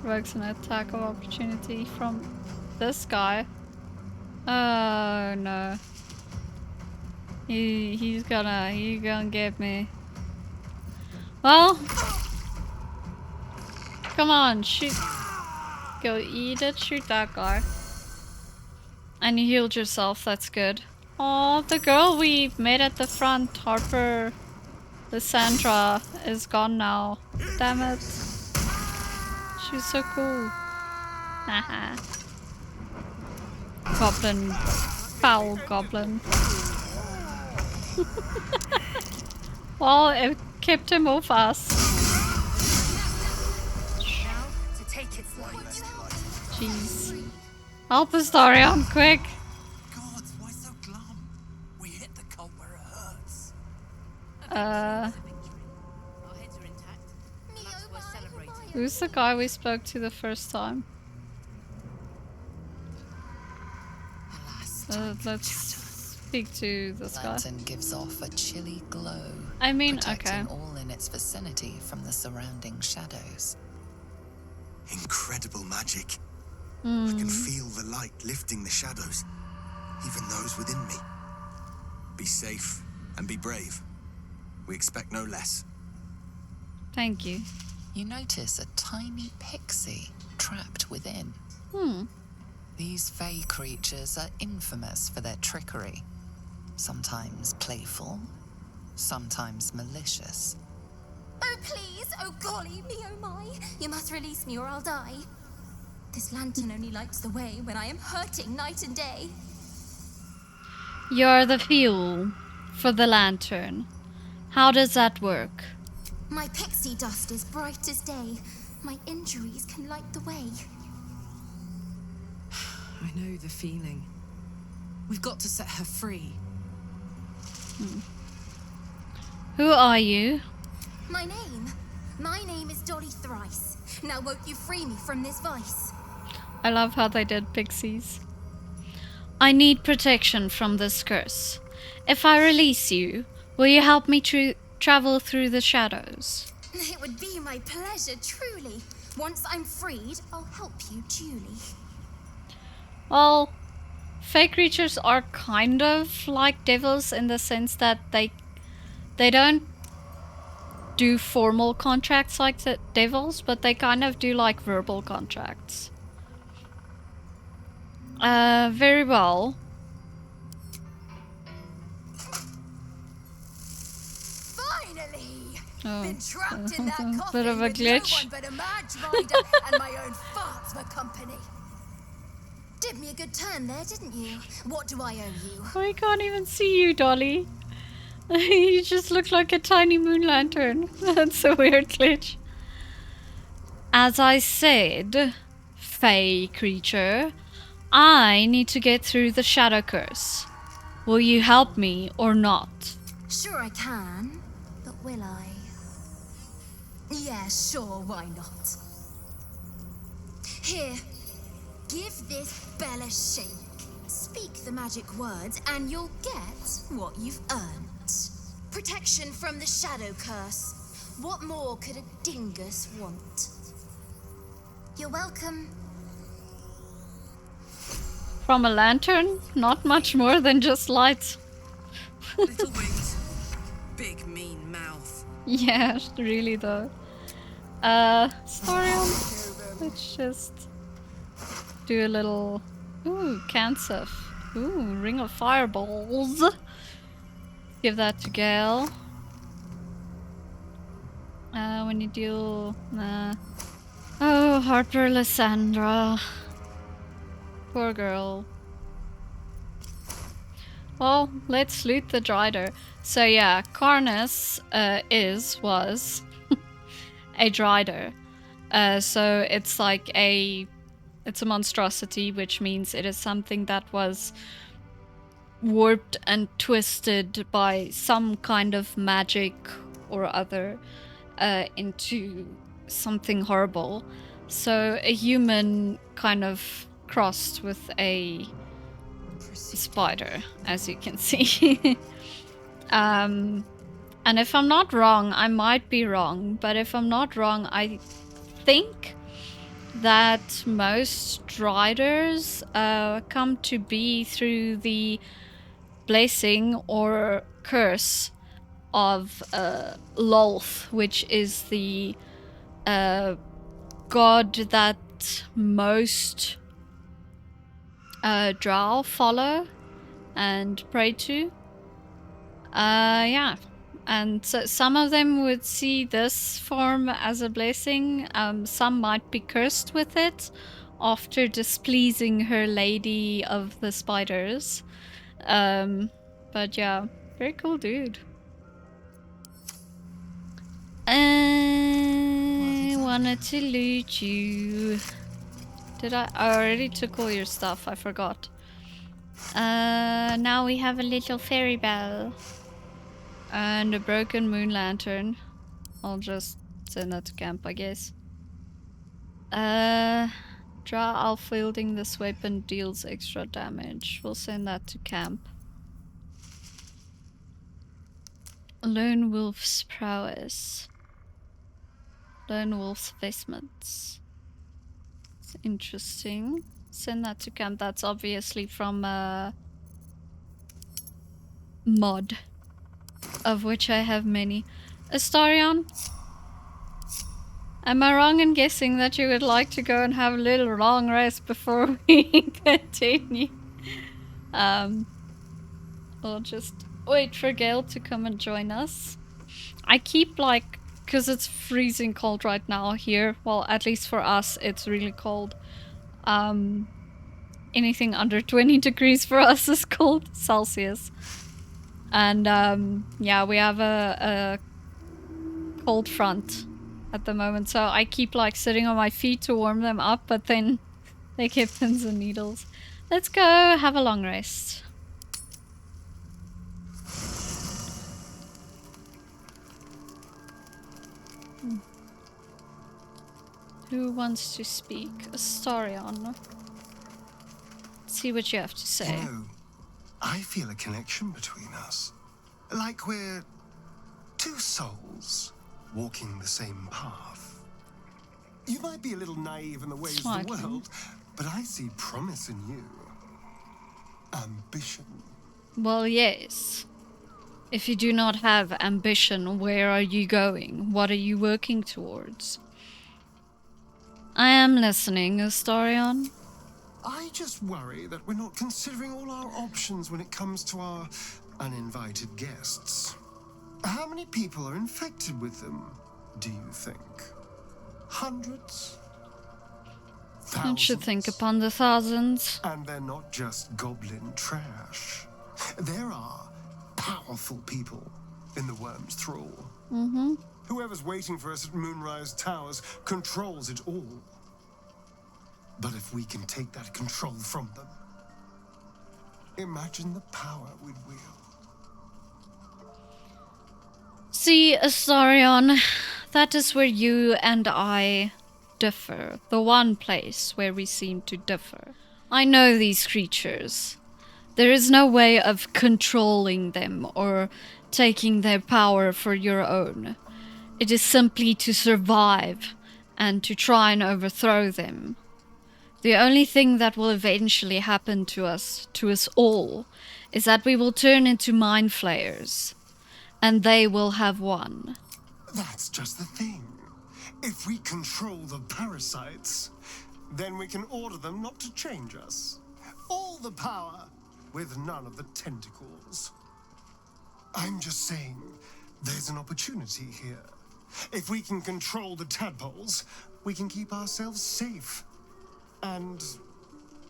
F: Provokes an attack of opportunity from this guy. Oh no. He's gonna get me. Well, come on, shoot. Go eat it, shoot that guy. And you healed yourself, that's good. Oh, the girl we met at the front, Harper, Lysandra, is gone now. Damn it. She's so cool. Haha. Goblin. Foul goblin. Well, it kept him off us. Jeez. Help Astarion, quick!
H: God, why so glum? We hit the cult where it hurts.
F: Who's the guy we spoke to the first time? Let's speak to this guy.
G: The lantern gives off a chilly glow.
F: I mean,
G: protecting
F: okay.
G: all in its vicinity from the surrounding shadows.
R: Incredible magic. I can feel the light lifting the shadows, even those within me. Be safe and be brave. We expect no less.
F: Thank you.
G: You notice a tiny pixie trapped within. These fey creatures are infamous for their trickery. Sometimes playful, sometimes malicious.
K: Oh please, oh golly me, oh my. You must release me or I'll die. This lantern only lights the way when I am hurting night and day.
F: You're the fuel for the lantern. How does that work?
K: My pixie dust is bright as day. My injuries can light the way.
P: I know the feeling. We've got to set her free.
F: Who are you?
K: My name? My name is Dolly Thrice. Now won't you free me from this vice?
F: I love how they did pixies. I need protection from this curse. If I release you, will you help me travel through the shadows?
K: It would be my pleasure, truly. Once I'm freed, I'll help you duly.
F: Well, fey creatures are kind of like devils in the sense that they don't do formal contracts like the devils, but they kind of do like verbal contracts. Very well.
K: Finally!
F: Oh,
K: Been trapped in that coffin
F: bit of a
K: with
F: glitch.
K: no one but a mad rider and my own farts for company. Did me a good turn there, didn't you? What do I owe you?
F: I can't even see you, Dolly. You just look like a tiny moon lantern. That's a weird glitch. As I said, fey creature, I need to get through the shadow curse. Will you help me or not?
K: Sure I can, but will I? Yeah, sure, why not? Here, give this bell a shake. Speak the magic words and you'll get what you've earned. Protection from the shadow curse. What more could a dingus want? You're welcome.
F: From a lantern? Not much more than just lights.
J: Little wings, big mean mouth.
F: Yeah, really though. Story on. Let's just do a little. Ooh, cancer. Ooh, ring of fireballs. Give that to Gale. When you deal. Oh, Harper, Lysandra. Poor girl. Well, let's loot the Drider. So yeah, Carnus was a Drider. So it's like it's a monstrosity, which means it is something that was warped and twisted by some kind of magic or other into something horrible. So a human kind of crossed with a spider, as you can see. And if I'm not wrong, I might be wrong, but if I'm not wrong, I think that most Driders come to be through the blessing or curse of Lolth, which is the god that most drow follow and pray to. Yeah. And so some of them would see this form as a blessing. Some might be cursed with it after displeasing her lady of the spiders. But yeah, very cool dude. I wanted to loot you. Did I? I already took all your stuff. I forgot. Now we have a little fairy bell. And a broken moon lantern. I'll just send that to camp, I guess. Drow elf wielding this weapon deals extra damage. We'll send that to camp. Lone wolf's prowess. Lone wolf's vestments. It's interesting. Send that to camp. That's obviously from mod, of which I have many. Astarion, am I wrong in guessing that you would like to go and have a little long rest before we continue? We'll just wait for Gale to come and join us. I keep because it's freezing cold right now here. Well, at least for us, it's really cold. Anything under 20 degrees for us is cold Celsius. And yeah, we have a cold front at the moment, so I keep sitting on my feet to warm them up, but then they get pins and needles. Let's go have a long rest. Who wants to speak? Astarion. See what you have to say.
A: You know, I feel a connection between us. Like we're two souls walking the same path. You might be a little naive in the ways of the world, but I see promise in you. Ambition.
F: Well, yes. If you do not have ambition, where are you going? What are you working towards? I am listening, Astarion.
A: I just worry that we're not considering all our options when it comes to our uninvited guests. How many people are infected with them, do you think? Hundreds?
F: One should think upon the thousands.
A: And they're not just goblin trash. There are powerful people in the Worm's thrall.
F: Mm-hmm.
A: Whoever's waiting for us at Moonrise Towers controls it all. But if we can take that control from them, imagine the power we'd wield.
F: See, Astarion, that is where you and I differ. The one place where we seem to differ. I know these creatures. There is no way of controlling them or taking their power for your own. It is simply to survive and to try and overthrow them. The only thing that will eventually happen to us all, is that we will turn into mind flayers, and they will have won.
A: That's just the thing. If we control the parasites, then we can order them not to change us. All the power, with none of the tentacles. I'm just saying, there's an opportunity here. If we can control the tadpoles, we can keep ourselves safe. And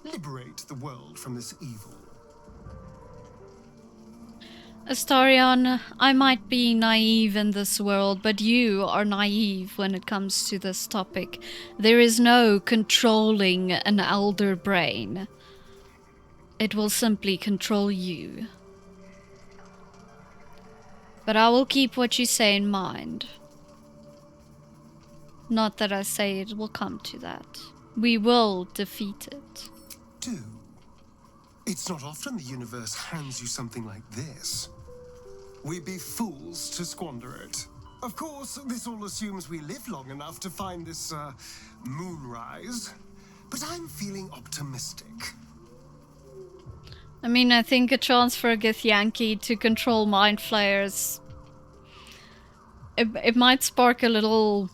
A: liberate the world from this evil.
F: Astarion, I might be naive in this world, but you are naive when it comes to this topic. There is no controlling an elder brain. It will simply control you. But I will keep what you say in mind. Not that I say it will come to that. We will defeat it.
A: Do. It's not often the universe hands you something like this. We'd be fools to squander it. Of course, this all assumes we live long enough to find this, moonrise. But I'm feeling optimistic.
F: I mean, I think a chance for Githyanki to control mind flayers... It might spark a little...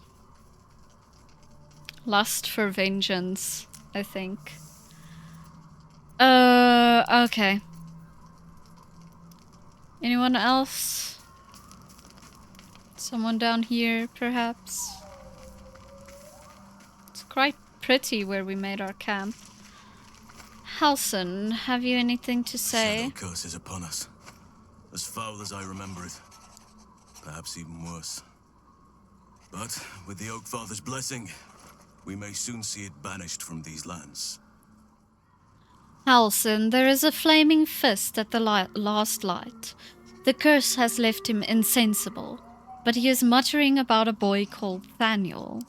F: lust for vengeance, I think. Okay. Anyone else? Someone down here, perhaps? It's quite pretty where we made our camp. Halson, have you anything to say?
S: Shadow curse is upon us. As foul as I remember it. Perhaps even worse. But with the Oak Father's blessing, we may soon see it banished from these lands.
F: Halson, there is a flaming fist at the last light. The curse has left him insensible, but he is muttering about a boy called Thaniel.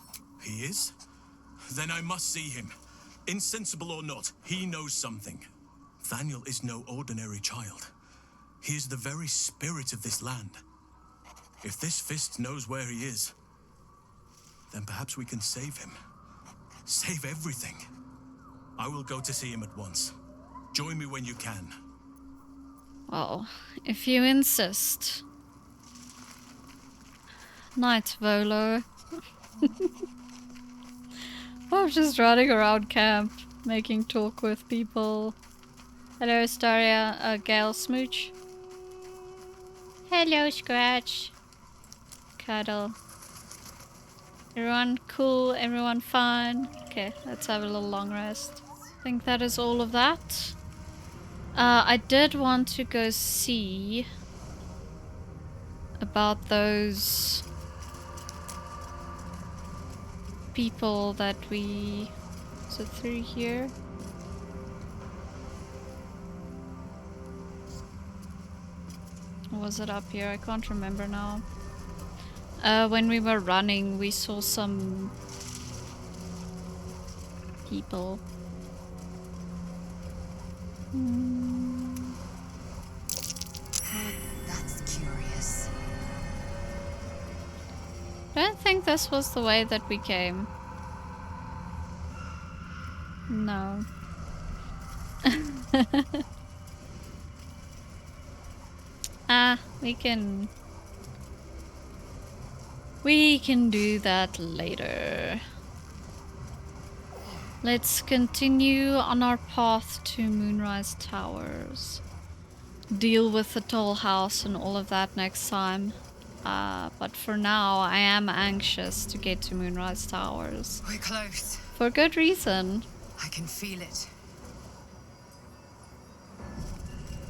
S: He is? Then I must see him. Insensible or not, he knows something. Thaniel is no ordinary child. He is the very spirit of this land. If this fist knows where he is, then perhaps we can save him. Save everything. I will go to see him at once. Join me when you can.
F: Well, if you insist. Night, Volo. I'm just running around camp, making talk with people. Hello, Astaria. Gale Smooch. Hello, Scratch. Cuddle. Everyone cool? Everyone fine? Okay, let's have a little long rest. I think that is all of that. I did want to go see about those people that we... Is it through here? Or was it up here? I can't remember now. When we were running, we saw some people.
I: That's curious.
F: I don't think this was the way that we came. No. We can do that later. Let's continue on our path to Moonrise Towers. Deal with the toll house and all of that next time. But for now, I am anxious to get to Moonrise Towers.
I: We're close.
F: For good reason.
I: I can feel it.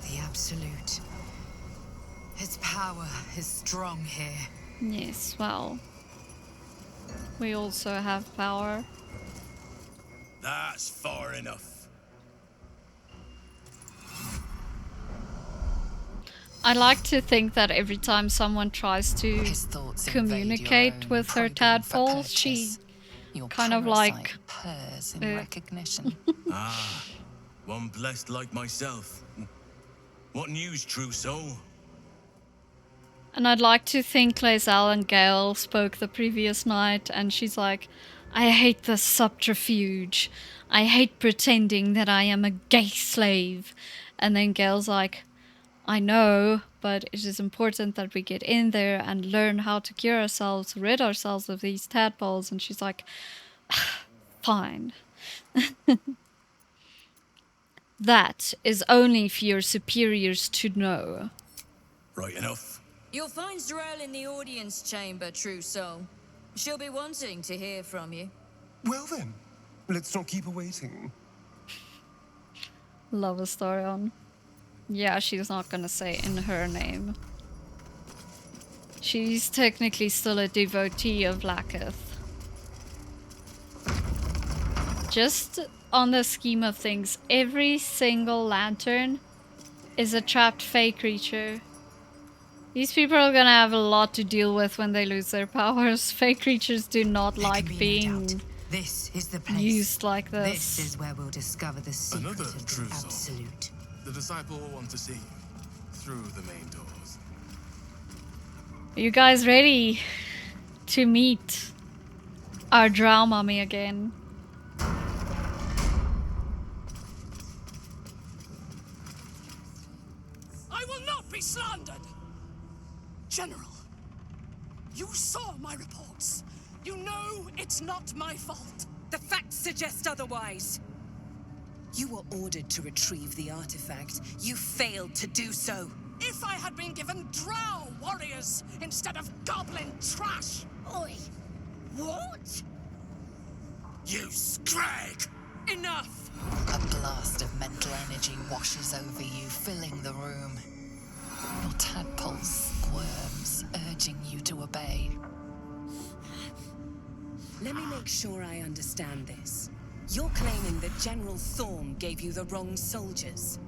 I: The Absolute. Its power is strong here.
F: Yes, well. We also have power.
S: That's far enough.
F: I like to think that every time someone tries to communicate with her tadpole, she kind of like
G: purrs in recognition.
S: One blessed like myself. What news, true soul?
F: And I'd like to think Lae'zel and Gale spoke the previous night, and she's like, I hate this subterfuge. I hate pretending that I am a gay slave. And then Gale's like, I know, but it is important that we get in there and learn how to cure ourselves, rid ourselves of these tadpoles. And she's like, fine. That is only for your superiors to know.
S: Right enough.
B: You'll find Z'rell in the audience chamber, true soul. She'll be wanting to hear from you.
A: Well then, let's not keep her waiting.
F: Love a story on. Yeah, she's not gonna say in her name. She's technically still a devotee of Lakith. Just on the scheme of things, every single lantern is a trapped fae creature. These people are gonna have a lot to deal with when they lose their powers. Fae creatures do not like being
I: This is the place.
F: used like this.
I: This is where we'll discover the secret
S: Another
I: of
S: true
I: the
S: soul.
I: Absolute.
S: The disciple will want to see you through the main doors.
F: Are you guys ready to meet our drow mummy again?
D: I will not be slandered! General, you saw my reports. You know it's not my fault.
E: The facts suggest otherwise. You were ordered to retrieve the artifact. You failed to do so.
D: If I had been given drow warriors instead of goblin trash!
K: Oi! What?
S: You scrag!
D: Enough!
G: A blast of mental energy washes over you, filling the room. Your tadpole squirms, urging you to obey.
E: Let me make sure I understand this. You're claiming that General Thorm gave you the wrong soldiers?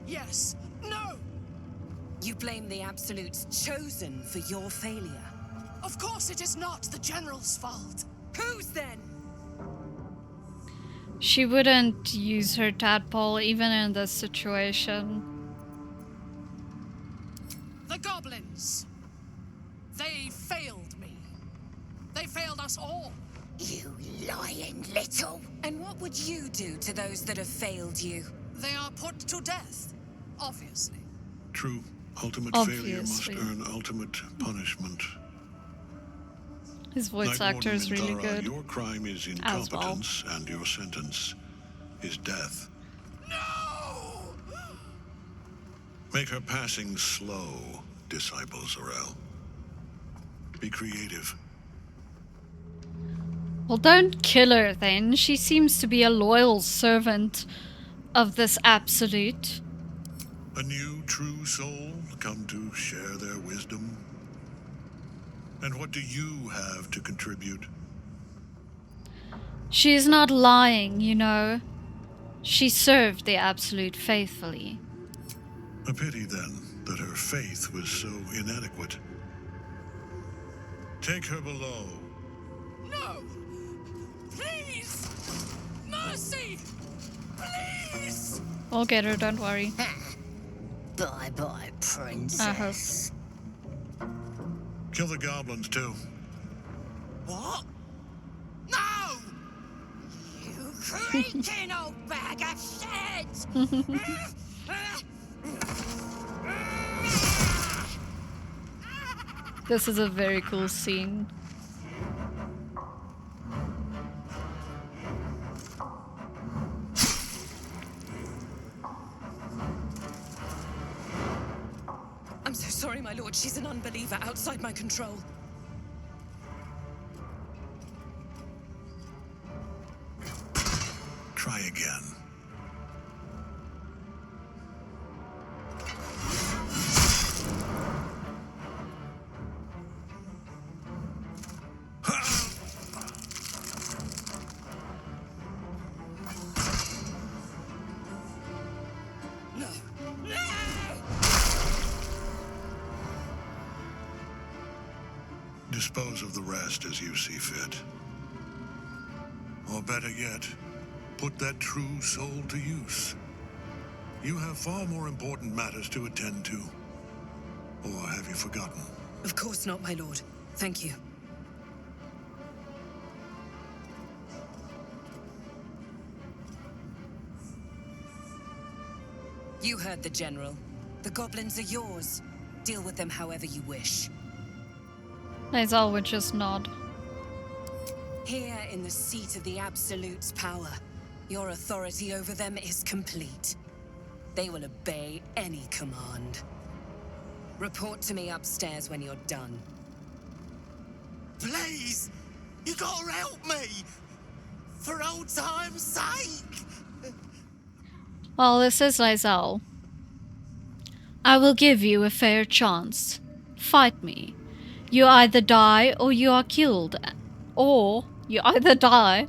D: Yes. No!
E: You blame the Absolute's chosen for your failure?
D: Of course it is not the General's fault.
E: Whose then?
F: She wouldn't use her tadpole even in this situation.
D: The goblins. They failed me. They failed us all.
K: You lying little.
E: And what would you do to those that have failed you?
D: They are put to death, obviously.
T: True. Ultimate failure must earn ultimate punishment.
F: His voice actor is really
T: Minthara,
F: good.
T: Your crime is incompetence, and your sentence is death.
D: No!
T: Make her passing slow, disciple Z'rell. Be creative.
F: Well, don't kill her then. She seems to be a loyal servant of this Absolute.
T: A new true soul come to share their wisdom. And what do you have to contribute?
F: She is not lying, you know. She served the Absolute faithfully.
T: A pity, then, that her faith was so inadequate. Take her below.
D: No! Please! No! mercy! Please!
F: We'll get her, don't worry.
K: Bye-bye, princess.
T: Kill the goblins, too.
Q: What? No!
K: You creaking old bag of shit!
F: This is a very cool scene.
E: I'm so sorry, my lord. She's an unbeliever outside my control.
T: Try again. Dispose of the rest as you see fit. Or better yet, put that true soul to use. You have far more important matters to attend to. Or have you forgotten?
E: Of course not, my lord. Thank you. You heard the general. The goblins are yours. Deal with them however you wish.
F: Lae'zel would just nod.
E: Here in the seat of the Absolute's power, your authority over them is complete. They will obey any command. Report to me upstairs when you're done.
Q: Please! You gotta help me! For old time's sake!
F: Well, this is Lae'zel. I will give you a fair chance. Fight me. You either die or you are killed. Or you either die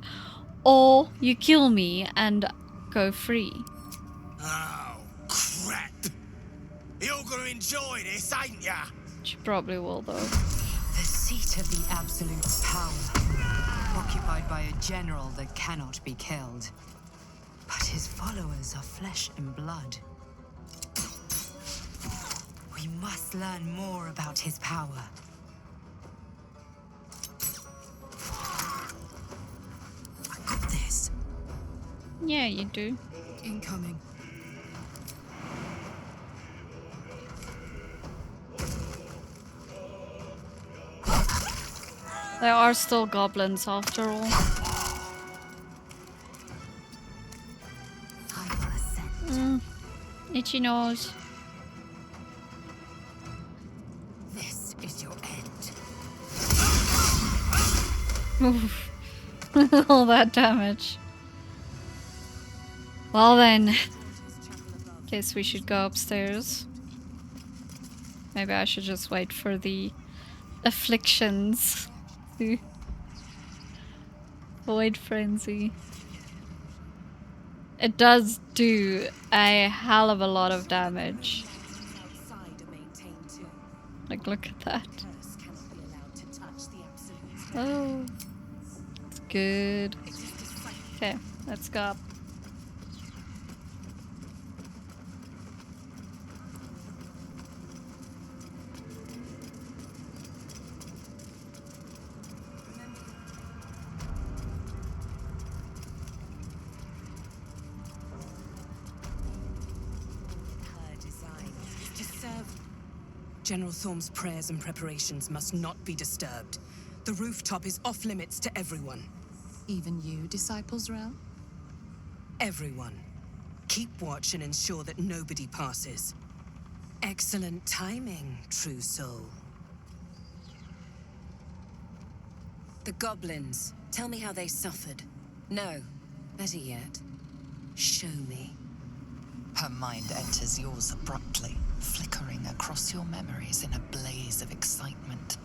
F: or you kill me and go free.
Q: Oh, crap! You're gonna enjoy this, ain't ya?
F: She probably will, though.
I: The seat of the Absolute's power, occupied by a general that cannot be killed. But his followers are flesh and blood. We must learn more about his power. I got this.
F: Yeah, you do.
I: Incoming.
F: There are still goblins after all. Itchy nose.
I: This is your end.
F: Oof. All that damage. Well then. Guess we should go upstairs. Maybe I should just wait for the afflictions to void frenzy. It does do a hell of a lot of damage. Like, look at that. Oh, it's good. Okay, let's go up.
E: General Thorm's prayers and preparations must not be disturbed. The rooftop is off limits to everyone.
G: Even you, Disciples Realm?
E: Everyone. Keep watch and ensure that nobody passes. Excellent timing, true soul. The goblins. Tell me how they suffered. No, better yet, show me.
G: Her mind enters yours abruptly, flickering across your memories in a blaze of excitement.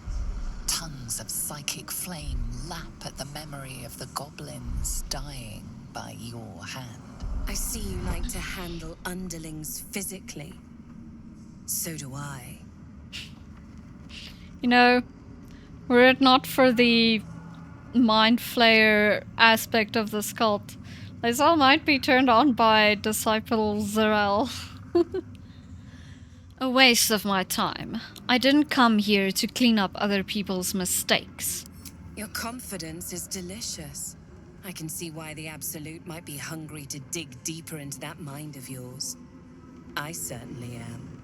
G: Tongues of psychic flame lap at the memory of the goblins dying by your hand.
E: I see you like to handle underlings physically. So do I.
F: You know, were it not for the mind flayer aspect of this cult, Laezel might be turned on by Disciple Zerel. A waste of my time. I didn't come here to clean up other people's mistakes.
E: Your confidence is delicious. I can see why the Absolute might be hungry to dig deeper into that mind of yours. I certainly am.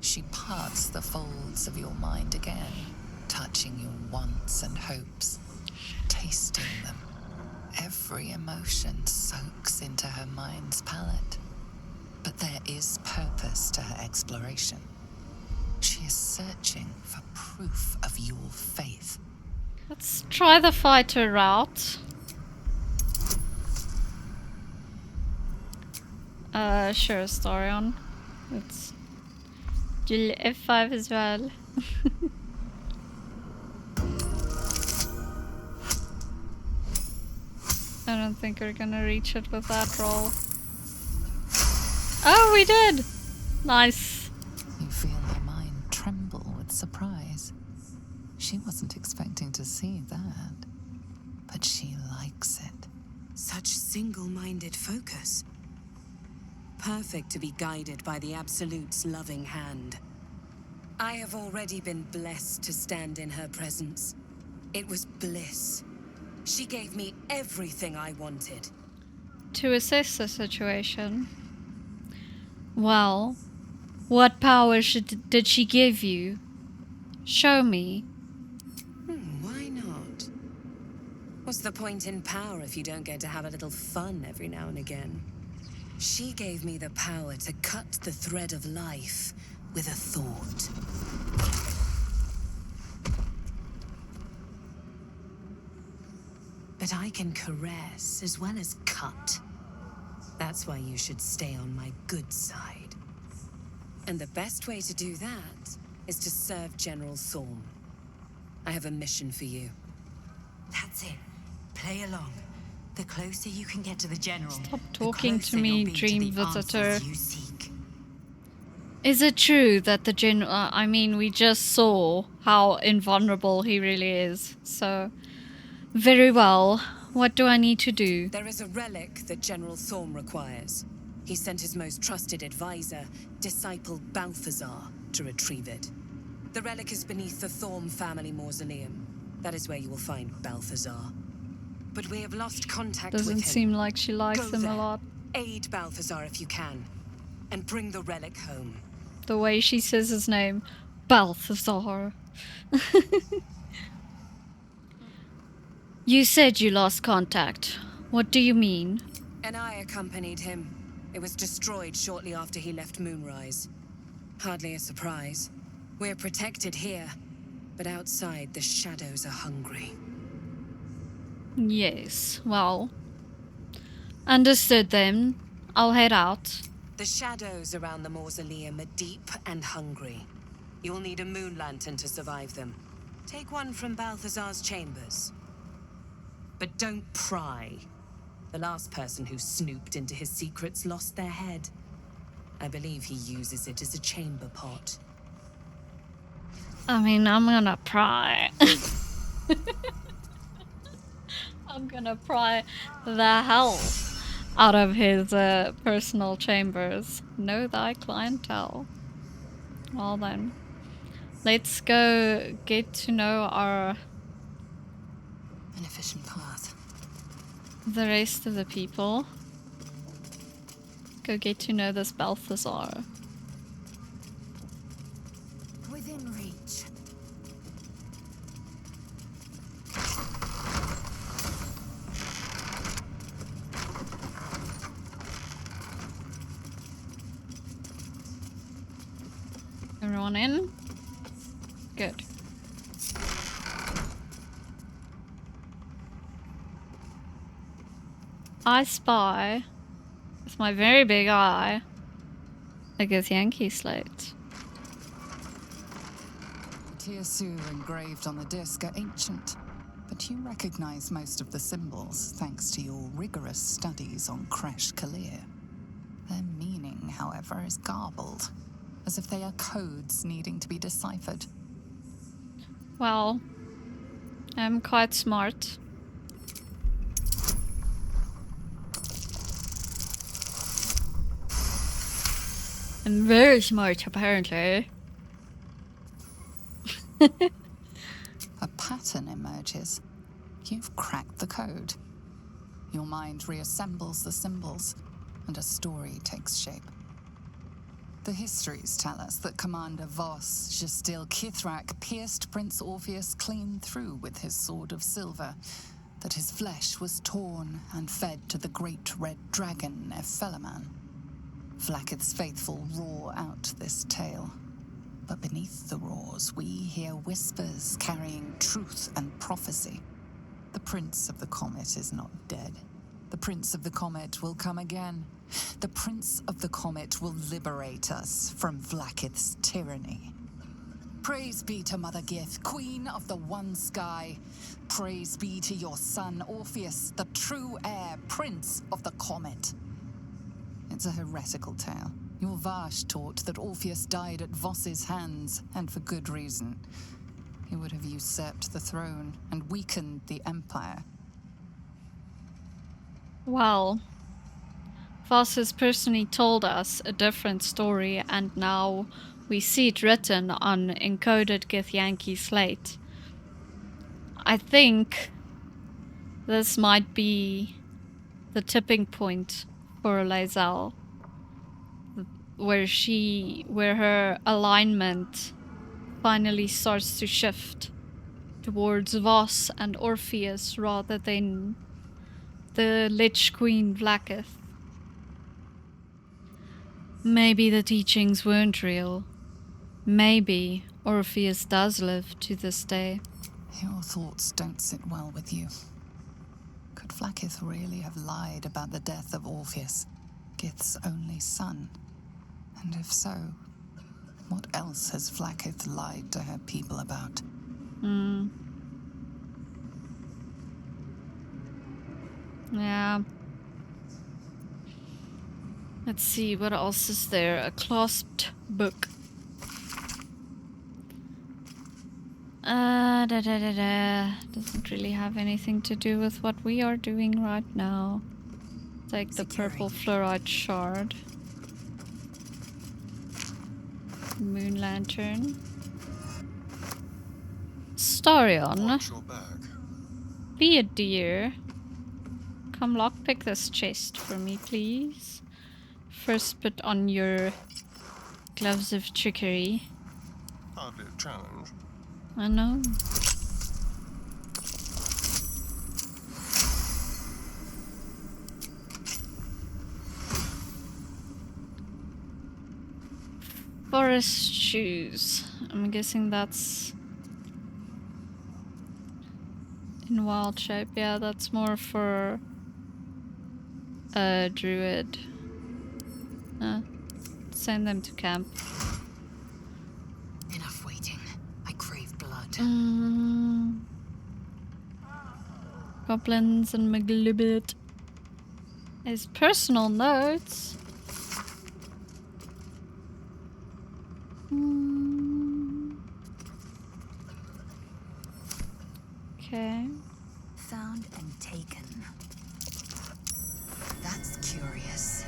G: She parts the folds of your mind again, touching your wants and hopes, tasting them. Every emotion soaks into her mind's palette. But there is purpose to her exploration. She is searching for proof of your faith.
F: Let's try the fighter route. Sure, Starion. Let's do F5 as well. I don't think we're gonna reach it with that roll. Oh, we did! Nice.
G: You feel her mind tremble with surprise. She wasn't expecting to see that, but she likes it.
E: Such single-minded focus. Perfect to be guided by the Absolute's loving hand. I have already been blessed to stand in her presence. It was bliss. She gave me everything I wanted.
F: To assess the situation. Well, what power did she give you? Show me.
E: Why not? What's the point in power if you don't get to have a little fun every now and again? She gave me the power to cut the thread of life with a thought. But I can caress as well as cut. That's why you should stay on my good side. And the best way to do that is to serve General Thorm. I have a mission for you.
B: That's it. Play along. The closer you can get to the General,
F: stop talking to me, dream visitor.
B: You seek.
F: Is it true that the General... I mean, we just saw how invulnerable he really is, so... Very well. What do I need to do?
E: There is a relic that General Thorm requires. He sent his most trusted advisor, Disciple Balthazar, to retrieve it. The relic is beneath the Thorm family mausoleum. That is where you will find Balthazar. But we have lost contact with him.
F: Doesn't seem like she likes
E: Go
F: him
E: there.
F: a lot.
E: Aid Balthazar if you can, and bring the relic home.
F: The way she says his name. Balthazar. You said you lost contact. What do you mean?
E: And I accompanied him. It was destroyed shortly after he left Moonrise. Hardly a surprise. We're protected here, but outside the shadows are hungry.
F: Yes, well... Understood then. I'll head out.
E: The shadows around the mausoleum are deep and hungry. You'll need a moon lantern to survive them. Take one from Balthazar's chambers. But don't pry. The last person who snooped into his secrets lost their head. I believe he uses it as a chamber pot.
F: I mean, I'm gonna pry. I'm gonna pry the hell out of his personal chambers. Know thy clientele. Well then, let's go get to know our...
G: An efficient path.
F: The rest of the people. Go get to know this Balthazar.
B: Within reach.
F: Everyone in? Good. I spy, with my very big eye, a Githyanki Slate.
G: The Tiersu engraved on the disc are ancient, but you recognize most of the symbols thanks to your rigorous studies on Kresh Kalir. Their meaning, however, is garbled, as if they are codes needing to be deciphered.
F: Well, I'm quite smart. And very smart, apparently.
G: A pattern emerges. You've cracked the code. Your mind reassembles the symbols, and a story takes shape. The histories tell us that Commander Voss Gestil Kithrak pierced Prince Orpheus clean through with his sword of silver, that his flesh was torn and fed to the great red dragon Nephelaman. Vlaakith's faithful roar out this tale. But beneath the roars, we hear whispers carrying truth and prophecy. The Prince of the Comet is not dead. The Prince of the Comet will come again. The Prince of the Comet will liberate us from Vlaakith's tyranny. Praise be to Mother Gith, Queen of the One Sky. Praise be to your son, Orpheus, the true heir, Prince of the Comet. It's a heretical tale. Your Vash taught that Orpheus died at Voss's hands, and for good reason. He would have usurped the throne and weakened the Empire.
F: Well, Voss has personally told us a different story, and now we see it written on encoded Githyanki Slate. I think this might be the tipping point for Lae'zel, where her alignment finally starts to shift towards Voss and Orpheus rather than the Lich Queen Vlaakith. Maybe the teachings weren't real. Maybe Orpheus does live to this day.
G: Your thoughts don't sit well with you. Could Vlaakith really have lied about the death of Orpheus, Gith's only son? And if so, what else has Vlaakith lied to her people about?
F: Yeah. Let's see, what else is there? A clasped book. Doesn't really have anything to do with what we are doing right now. Take the purple fluoride shard. Moon lantern. Starion. Be a dear. Come lockpick this chest for me, please. First put on your gloves of trickery.
A: Hardly a challenge.
F: I know. Forest shoes. I'm guessing that's in wild shape. Yeah, that's more for a druid. Send them to camp.
I: Enough waiting. I crave blood.
F: Goblins and Maglibit. His personal notes. Okay.
I: Found and taken. That's curious.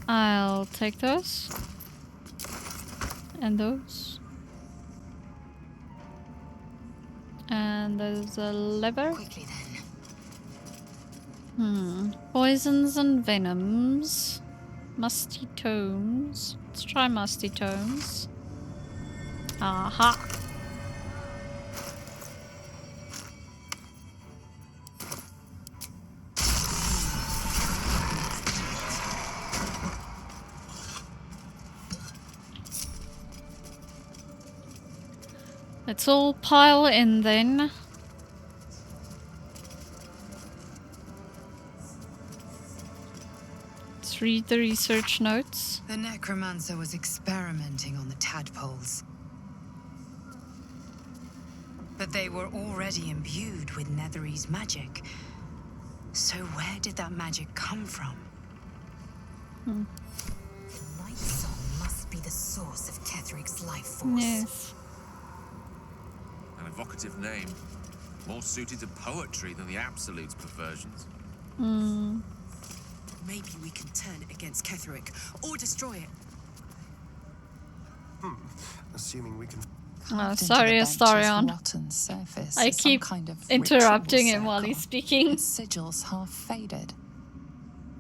F: I'll take those. And those. And there's a lever.
I: Quickly then.
F: Poisons and venoms. Musty tomes. Let's try musty tomes. Aha. Let's all pile in then. Let's read the research notes.
I: The necromancer was experimenting on the tadpoles. But they were already imbued with Netherese magic. So where did that magic come from? Lae'zel must be the source of Ketheric's life force.
F: Yes.
C: An evocative name. More suited to poetry than the Absolute's perversions.
P: Maybe we can turn it against Ketheric or destroy it.
A: Assuming we can.
F: Oh, sorry, Astarion.
G: Rotten surface
F: I
G: is some
F: keep
G: kind of
F: interrupting
G: ritual
F: him while he's
G: circle.
F: speaking.
G: Its sigils half faded.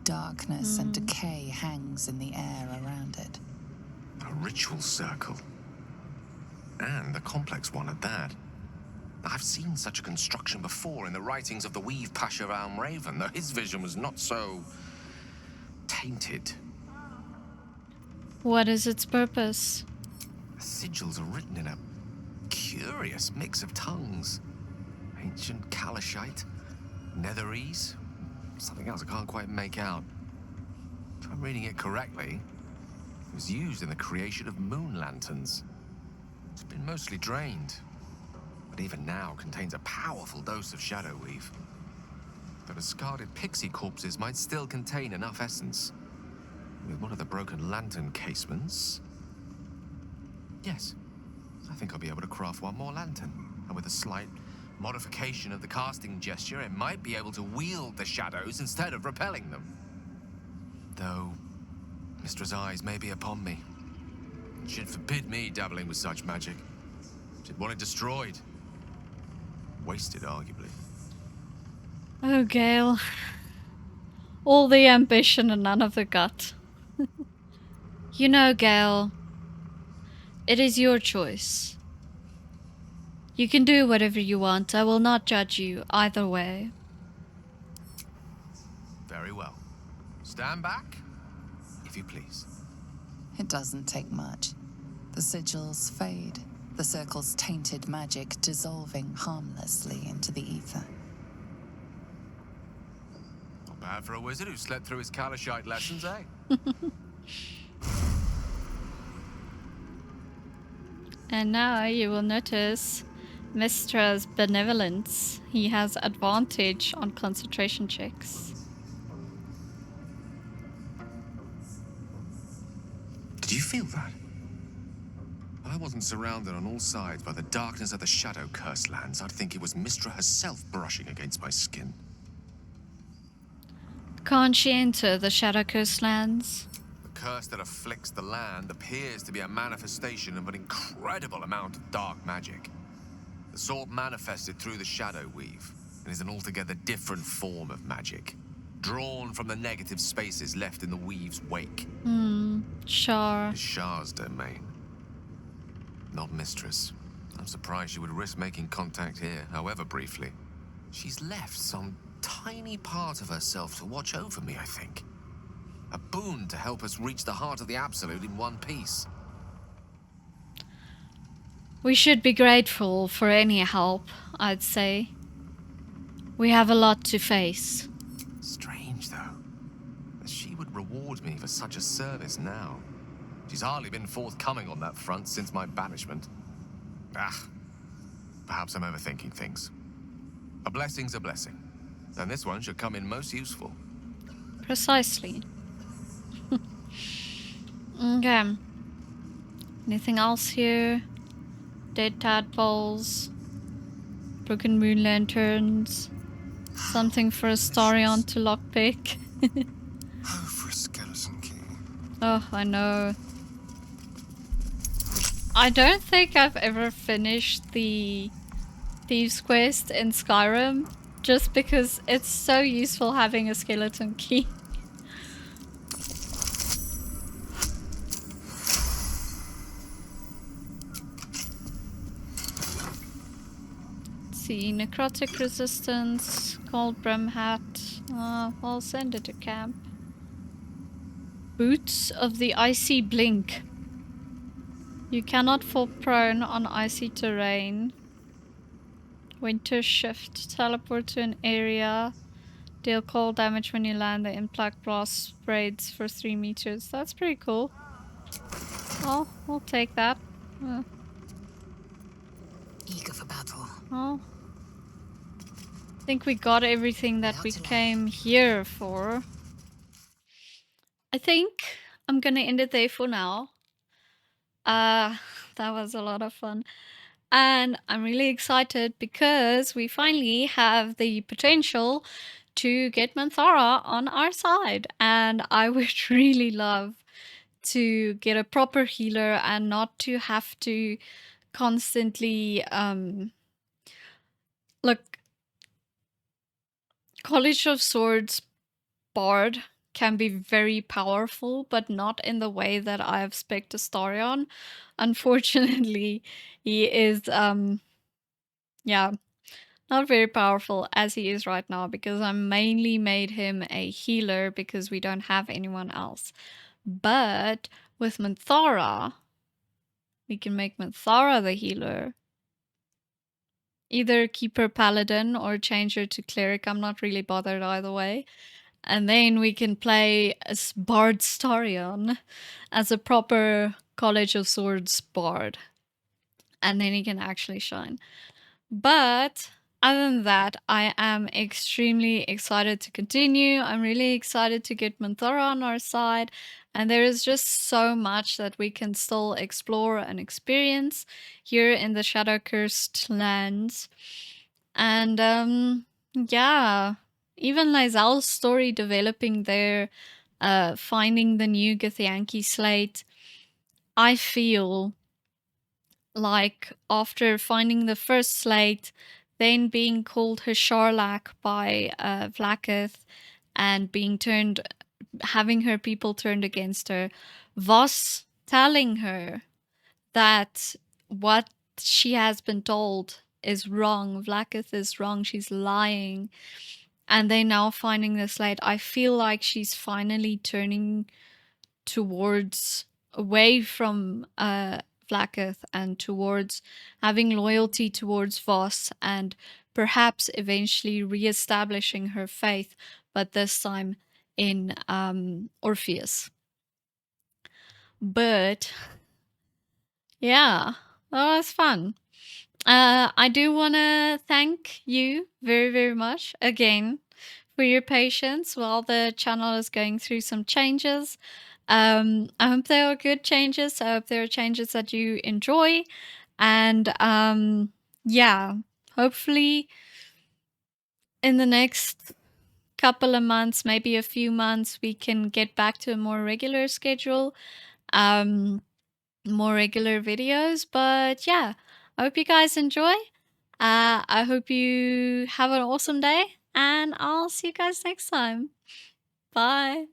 G: Darkness and decay hangs in the air around it.
C: A ritual circle. And a complex one at that. I've seen such a construction before in the writings of the Weave Pasha Raven, though his vision was not so tainted.
F: What is its purpose?
C: The sigils are written in a curious mix of tongues. Ancient Kalashite, Netherese, something else I can't quite make out. If I'm reading it correctly, it was used in the creation of moon lanterns. It's been mostly drained, but even now contains a powerful dose of shadow weave. The discarded pixie corpses might still contain enough essence. With one of the broken lantern casements... Yes, I think I'll be able to craft one more lantern. And with a slight modification of the casting gesture, it might be able to wield the shadows instead of repelling them. Though, Mistra's eyes may be upon me. She'd forbid me dabbling with such magic. She'd want it destroyed. Wasted, arguably.
F: Oh, Gale. All the ambition and none of the gut. You know, Gale, it is your choice. You can do whatever you want. I will not judge you either way.
C: Very well. Stand back, if you please.
G: It doesn't take much. The sigils fade, the circle's tainted magic dissolving harmlessly into the ether.
C: Not bad for a wizard who slept through his Kalashite lessons, eh?
F: And now you will notice Mistra's benevolence. He has advantage on concentration checks.
C: Did you feel that? If I wasn't surrounded on all sides by the darkness of the Shadow Curse lands, I'd think it was Mistra herself brushing against my skin.
F: Can't she enter the Shadow Curse lands?
C: The curse that afflicts the land appears to be a manifestation of an incredible amount of dark magic. The sort manifested through the Shadow Weave, and is an altogether different form of magic, drawn from the negative spaces left in the Weave's wake.
F: Sure.
C: It's Shah's domain, not Mistress. I'm surprised she would risk making contact here, however briefly. She's left some tiny part of herself to watch over me, I think. A boon to help us reach the heart of the Absolute in one piece.
F: We should be grateful for any help, I'd say. We have a lot to face.
C: Strange, though, that she would reward me for such a service now. She's hardly been forthcoming on that front since my banishment. Perhaps I'm overthinking things. A blessing's a blessing, and this one should come in most useful.
F: Precisely. Okay. Anything else here? Dead tadpoles. Broken moon lanterns. Something for Astarion to lockpick.
A: Oh, for a skeleton key.
F: Oh, I know. I don't think I've ever finished the Thieves Quest in Skyrim, just because it's so useful having a skeleton key. See, necrotic resistance, cold brim hat. I'll send it to camp. Boots of the icy blink. You cannot fall prone on icy terrain. Winter shift. Teleport to an area. Deal cold damage when you land. The impact blast spreads for 3 meters. That's pretty cool. I'll take that.
I: Eager for battle.
F: Oh. think we got everything that we came here for. I think I'm gonna end it there for now. That was a lot of fun. And I'm really excited because we finally have the potential to get Minthara on our side. And I would really love to get a proper healer and not to have to constantly look, College of Swords Bard can be very powerful, but not in the way that I have spec'd Astarion. Unfortunately, he is yeah, not very powerful as he is right now, because I mainly made him a healer because we don't have anyone else. But with Minthara, we can make Minthara the healer. Either keep her paladin or change her to cleric. I'm not really bothered either way. And then we can play as Bard Starion as a proper College of Swords bard. And then he can actually shine. But other than that, I am extremely excited to continue. I'm really excited to get Minthara on our side. And there is just so much that we can still explore and experience here in the Shadow Cursed lands. And yeah, even Laezel's story developing there, finding the new Githyanki Slate, I feel like after finding the first slate, then being called Hisharlak by Vlaakith, and being having her people turned against her, Voss telling her that what she has been told is wrong, Vlaakith is wrong, she's lying, and they now finding the slate, I feel like she's finally turning towards away from Vlaakith and towards having loyalty towards Voss, and perhaps eventually re-establishing her faith, but this time in Orpheus. But yeah, that was fun. I do want to thank you very, very much again for your patience while the channel is going through some changes. I hope they are good changes. I hope they are changes that you enjoy. And yeah, hopefully in the next couple of months, maybe a few months, we can get back to a more regular schedule, more regular videos. But yeah, I hope you guys enjoy. I hope you have an awesome day, and I'll see you guys next time. Bye.